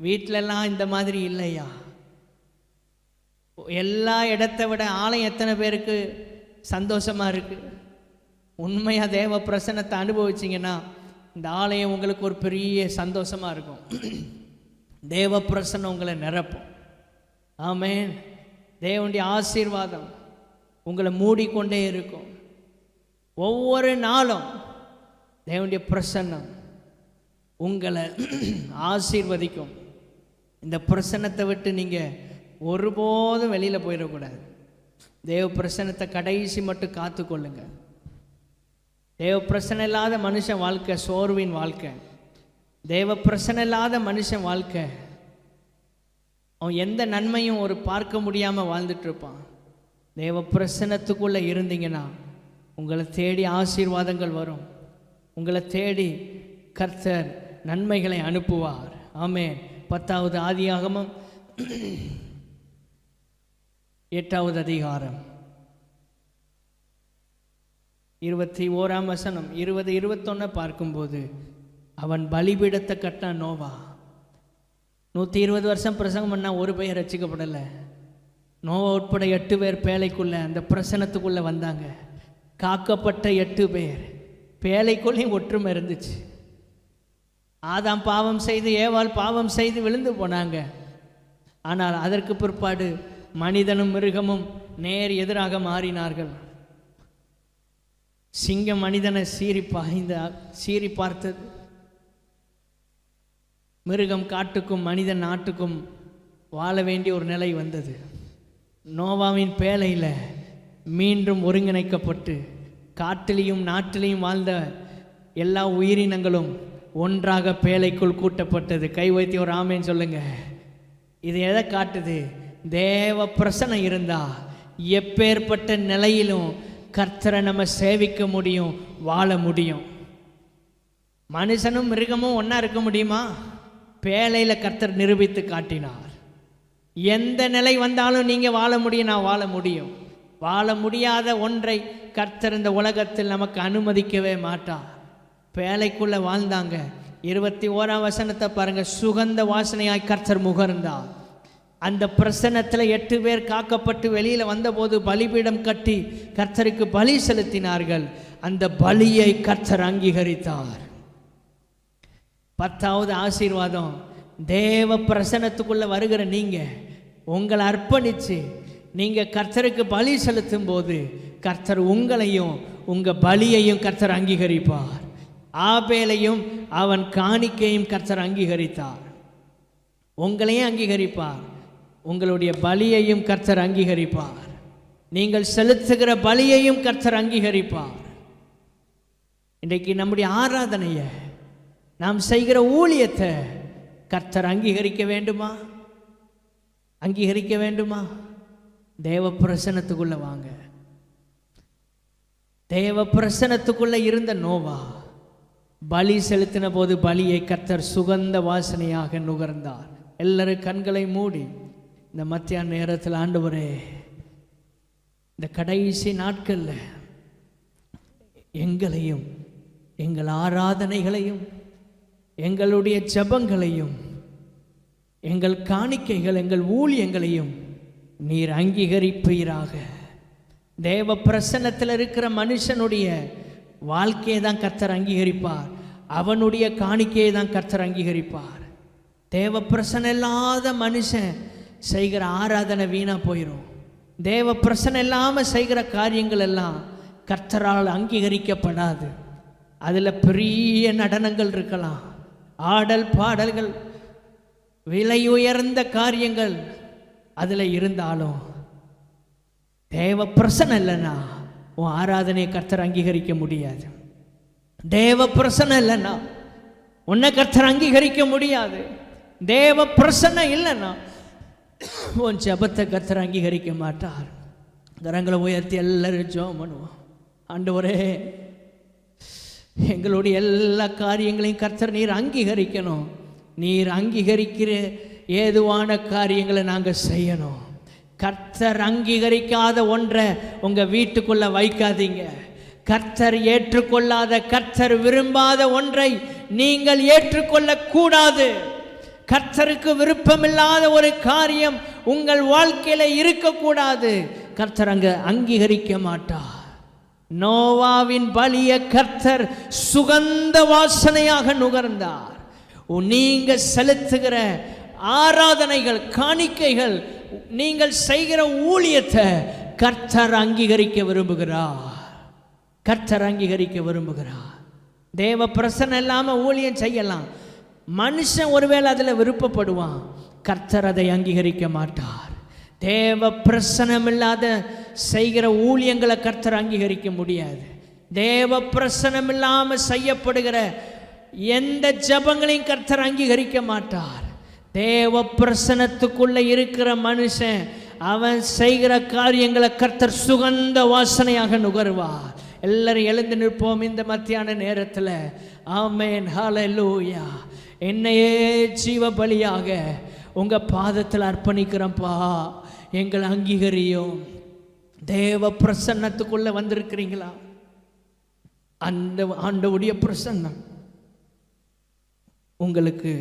Speaker 1: வீட்டிலலாம் இந்த மாதிரி இல்லையா? எல்லா இடத்தை விட ஆலயம் எத்தனை பேருக்கு சந்தோஷமாக இருக்குது? உண்மையாக தேவ பிரசன்னத்தை அனுபவிச்சிங்கன்னா இந்த ஆலயம் உங்களுக்கு ஒரு பெரிய சந்தோஷமாக இருக்கும். தேவ பிரசன்னம் உங்களை நிரப்பும். ஆமென். தேவனுடைய ஆசீர்வாதம் உங்களை மூடிக்கொண்டே இருக்கும். ஒவ்வொரு நாளும் தேவனுடைய பிரசன்னம் உங்களை ஆசீர்வதிக்கும். இந்த பிரசன்னத்தை விட்டு நீங்கள் ஒருபோதும் வெளியில் போயிடக்கூடாது. தேவ பிரசன்னத்தை கடைசி மட்டும் காத்துக்கொள்ளுங்க. தேவ பிரசன்னம் இல்லாத மனுஷன் வாழ்க்கை சோர்வின் வாழ்க்கை. தேவ பிரசன்னம் இல்லாத மனுஷன் வாழ்க்கை அவன் எந்த நன்மையும் ஒரு பார்க்க முடியாமல் வாழ்ந்துட்டு இருப்பான். தேவ பிரசன்னத்துக்குள்ளே இருந்தீங்கன்னா உங்களை தேடி ஆசீர்வாதங்கள் வரும். உங்களை தேடி கர்த்தர் நன்மைகளை அனுப்புவார். ஆமென். 10வது ஆதியாகமம் 8வது அதிகாரம் 21ஆம் வசனம் 20-21 பார்க்கும்போது, அவன் பலிபீடத்தை கட்டினான். நோவா 120 வருஷம் பிரசங்கம் பண்ணால் ஒரு பேர் ரட்சிக்கப்படலை. நோவா உட்பட 8 பேர் பேழைக்குள்ளே அந்த பிரசனத்துக்குள்ளே வந்தாங்க. காக்கப்பட்ட 8 பேர். பேழைக்குள்ளேயும் ஒற்றுமை இருந்துச்சு. ஆதாம் பாவம் செய்து, ஏவாள் பாவம் செய்து விழுந்து போனாங்க. ஆனால் அதற்கு பிற்பாடு மனிதனும் மிருகமும் நேர் எதிராக மாறினார்கள். சிங்கம் மனிதனை சீறி பார்த்தது. மிருகம் காட்டுக்கும் மனிதன் நாட்டுக்கும் வாழ வேண்டிய ஒரு நிலை வந்தது. நோவாவின் பேழையில் மீண்டும் ஒருங்கிணைக்கப்பட்டு காட்டிலையும் நாட்டிலையும் வாழ்ந்த எல்லா உயிரினங்களும் ஒன்றாக பேழைக்குள் கூட்டப்பட்டது. கை வைத்து ஒரு ஆமேன்னு சொல்லுங்க. இது எதை காட்டுது? தேவ பிரசன்னம் இருந்தா எப்பேற்பட்ட நிலையிலும் கர்த்தரை நம்ம சேவிக்க முடியும், வாழ முடியும். மனுஷனும் மிருகமும் ஒன்றா இருக்க முடியுமா? பேழையில் கர்த்தர் நிரூபித்து காட்டினார். எந்த நிலை வந்தாலும் நீங்கள் வாழ முடியும், நான் வாழ முடியும். வாழ முடியாத ஒன்றை கர்த்தர் இந்த உலகத்தில் நமக்கு அனுமதிக்கவே மாட்டார். பேழைக்குள்ளே வாழ்ந்தாங்க. 21ஆம் வசனத்தை பாருங்கள். சுகந்த வாசனையாய் கர்த்தர் முகர்ந்தார். அந்த பிரசன்னத்தில் 8 பேர் காக்கப்பட்டு வெளியில் வந்தபோது பலிபீடம் கட்டி கர்த்தருக்கு பலி செலுத்தினார்கள். அந்த பலியை கர்த்தர் அங்கீகரித்தார். 10வது ஆசீர்வாதம், தேவ பிரசன்னத்துக்குள்ளே வருகிற நீங்கள் உங்களை அர்ப்பணித்து நீங்கள் கர்த்தருக்கு பலி செலுத்தும் போது கர்த்தர் உங்களையும் உங்கள் பலியையும் கர்த்தர் அங்கீகரிப்பார். ஆபேலையும் அவன் காணிக்கையும் கர்த்தர் அங்கீகரித்தார். உங்களையும் அங்கீகரிப்பார், உங்களுடைய பலியையும் கர்த்தர் அங்கீகரிப்பார். நீங்கள் செலுத்துகிற பலியையும் கர்த்தர் அங்கீகரிப்பார். இன்றைக்கு நம்முடைய ஆராதனையை, நாம் செய்கிற ஊழியத்தை கர்த்தர் அங்கீகரிக்க வேண்டுமா? அங்கீகரிக்க வேண்டுமா? தேவ பிரசன்னத்துக்குள்ள வாங்க. தேவ பிரசன்னத்துக்குள்ள இருந்த நோவா பலி செலுத்தின போது பலியை கர்த்தர் சுகந்த வாசனையாக நுகர்ந்தார். எல்லாரும் கண்களை மூடி இந்த மத்தியான நேரத்தில், ஆண்டவரே, இந்த கடைசி நாட்களில் எங்களையும் எங்கள் ஆராதனைகளையும் எங்களுடைய ஜெபங்களையும் எங்கள் காணிக்கைகள் எங்கள் ஊழியங்களையும் நீர் அங்கீகரிப்பீராக. தேவ பிரசன்னத்தில் இருக்கிற மனுஷனுடைய வாழ்க்கையை தான் கர்த்தர் அங்கீகரிப்பார். அவனுடைய காணிக்கையை தான் கர்த்தர் அங்கீகரிப்பார். தேவ பிரசன்னம் இல்லாத மனுஷன் செய்கிற ஆராதனை வீணாக போயிடும். தேவ பிரசன்னம் இல்லாமல் செய்கிற காரியங்கள் எல்லாம் கர்த்தரால் அங்கீகரிக்கப்படாது. அதில் பெரிய நடனங்கள் இருக்கலாம், ஆடல் பாடல்கள், விலை உயர்ந்த காரியங்கள் அதில் இருந்தாலும் தேவ பிரசன்னம் இல்லைன்னா உன் ஆராதனையை கர்த்தர் அங்கீகரிக்க முடியாது. தேவ பிரசன்னம் இல்லைன்னா உன்னை கர்த்தர் அங்கீகரிக்க முடியாது. தேவ பிரசன்னம் இல்லைன்னா உன் ஜெபத்தை கர்த்தர் அங்கீகரிக்க மாட்டார். கரங்களை உயர்த்தி எல்லாரும் ஜெபம் பண்ணுவோம். ஆண்டவரே, எங்களுடைய எல்லா காரியங்களையும் கர்த்தர் நீர் அங்கீகரிக்கணும். நீர் அங்கீகரிக்கிற ஏதுவான காரியங்களை நாங்கள் செய்யணும். கர்த்தர் அங்கீகரிக்காத ஒன்றை உங்கள் வீட்டுக்குள்ளே வைக்காதீங்க. கர்த்தர் ஏற்றுக்கொள்ளாத, கர்த்தர் விரும்பாத ஒன்றை நீங்கள் ஏற்றுக்கொள்ளக்கூடாது. கர்த்தருக்கு விருப்பமில்லாத ஒரு காரியம் உங்கள் வாழ்க்கையில் இருக்கக்கூடாது. கர்த்தர் அங்கே அங்கீகரிக்க மாட்டார். நோவாவின் பலியை கர்த்தர் சுகந்த வாசனையாக நுகர்ந்தார். நீங்கள் செலுத்துகிற ஆராதனைகள், காணிக்கைகள், நீங்கள் செய்கிற ஊழியத்தை கர்த்தர் அங்கீகரிக்க விரும்புகிறார். கர்த்தர் அங்கீகரிக்க விரும்புகிறார். தேவ பிரசன்னம் இல்லாமல் ஊழியம் செய்யலாம். மனுஷன் ஒருவேளை அதில் விருப்பப்படுவான், கர்த்தர் அதை அங்கீகரிக்க மாட்டார். தேவ பிரசன்னம் இல்லாத செய்கிற ஊழியங்களை கர்த்தர் அங்கீகரிக்க முடியாது. தேவ பிரசன்னம் இல்லாமல் செய்யப்படுகிற எந்த ஜெபங்களையும் கர்த்தர் அங்கீகரிக்க மாட்டார். தேவ பிரசன்னத்துக்குள்ள இருக்கிற மனுஷன் அவன் செய்கிற காரியங்களை கர்த்தர் சுகந்த வாசனையாக நுகர்வார். எல்லாரும் எழுந்து நிற்போம் இந்த மத்தியான நேரத்தில். ஆமென், ஹல்லேலூயா. என்னையே ஜீவ பலியாக உங்கள் பாதத்தில் அர்ப்பணிக்கிறோம்ப்பா, எங்களை அங்கீகரியும். தேவ பிரசன்னத்துக்குள்ளே வந்திருக்கிறீங்களா? அந்த ஆண்டவருடைய பிரசன்னம் உங்களுக்கு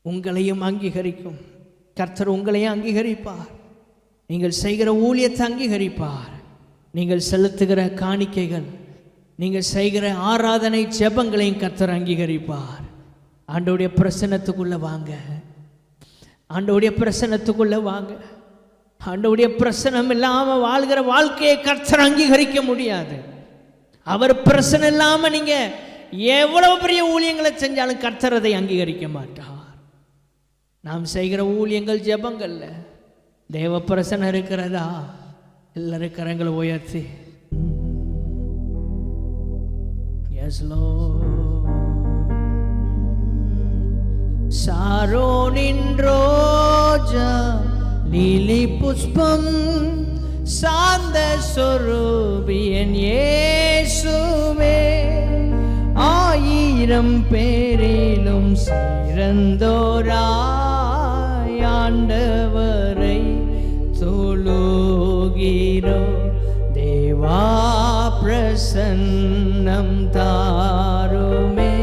Speaker 1: உங்களையும் அங்கீகரிக்கும். கர்த்தர் உங்களையும் அங்கீகரிப்பார். நீங்கள் செய்கிற ஊழியத்தை அங்கீகரிப்பார். நீங்கள் செலுத்துகிற காணிக்கைகள், நீங்கள் செய்கிற ஆராதனை ஜெபங்களையும் கர்த்தர் அங்கீகரிப்பார். ஆண்டவருடைய பிரசன்னத்துக்குள்ளே வாங்க. ஆண்டவருடைய பிரசன்னத்துக்குள்ளே வாங்க. ஆண்டவருடைய பிரசன்னம் இல்லாமல் வாழ்கிற வாழ்க்கையை கர்த்தர் அங்கீகரிக்க முடியாது. அவர் பிரசன்னம் இல்லாம நீங்க எவ்வளவு பெரிய ஊழியங்களை செஞ்சாலும் கர்த்தர் அதை அங்கீகரிக்க மாட்டார். நாம் செய்கிற ஊழியங்கள் ஜெபங்கள்ல தேவ பிரசன்னம் இருக்கிறதா? எல்லாரும் கரங்களை உயர்த்தி Yes, Lord. சாரோனின் ரோஜா லீலி புஷ்பம் சாந்த சொரூபியன் இயேசுவே, 1000 பேரிலும் சிறந்தோராய் ஆண்டவரை தொழுகிறோ. தேவா பிரசன்னம் தாருமே,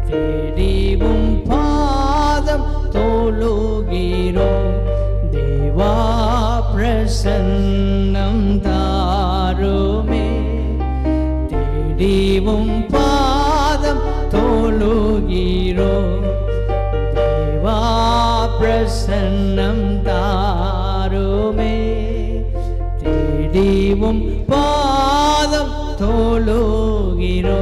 Speaker 1: தேடிவும் பாதம் தொழுகிறோ. தேவா பிரசன்னம் தாருமே, தேடிவும் பாதம் தொழுகிறோ. தேவா பிரசன்னம் தாருமே, தேடிவும் பாதம் தொழுகிறோ.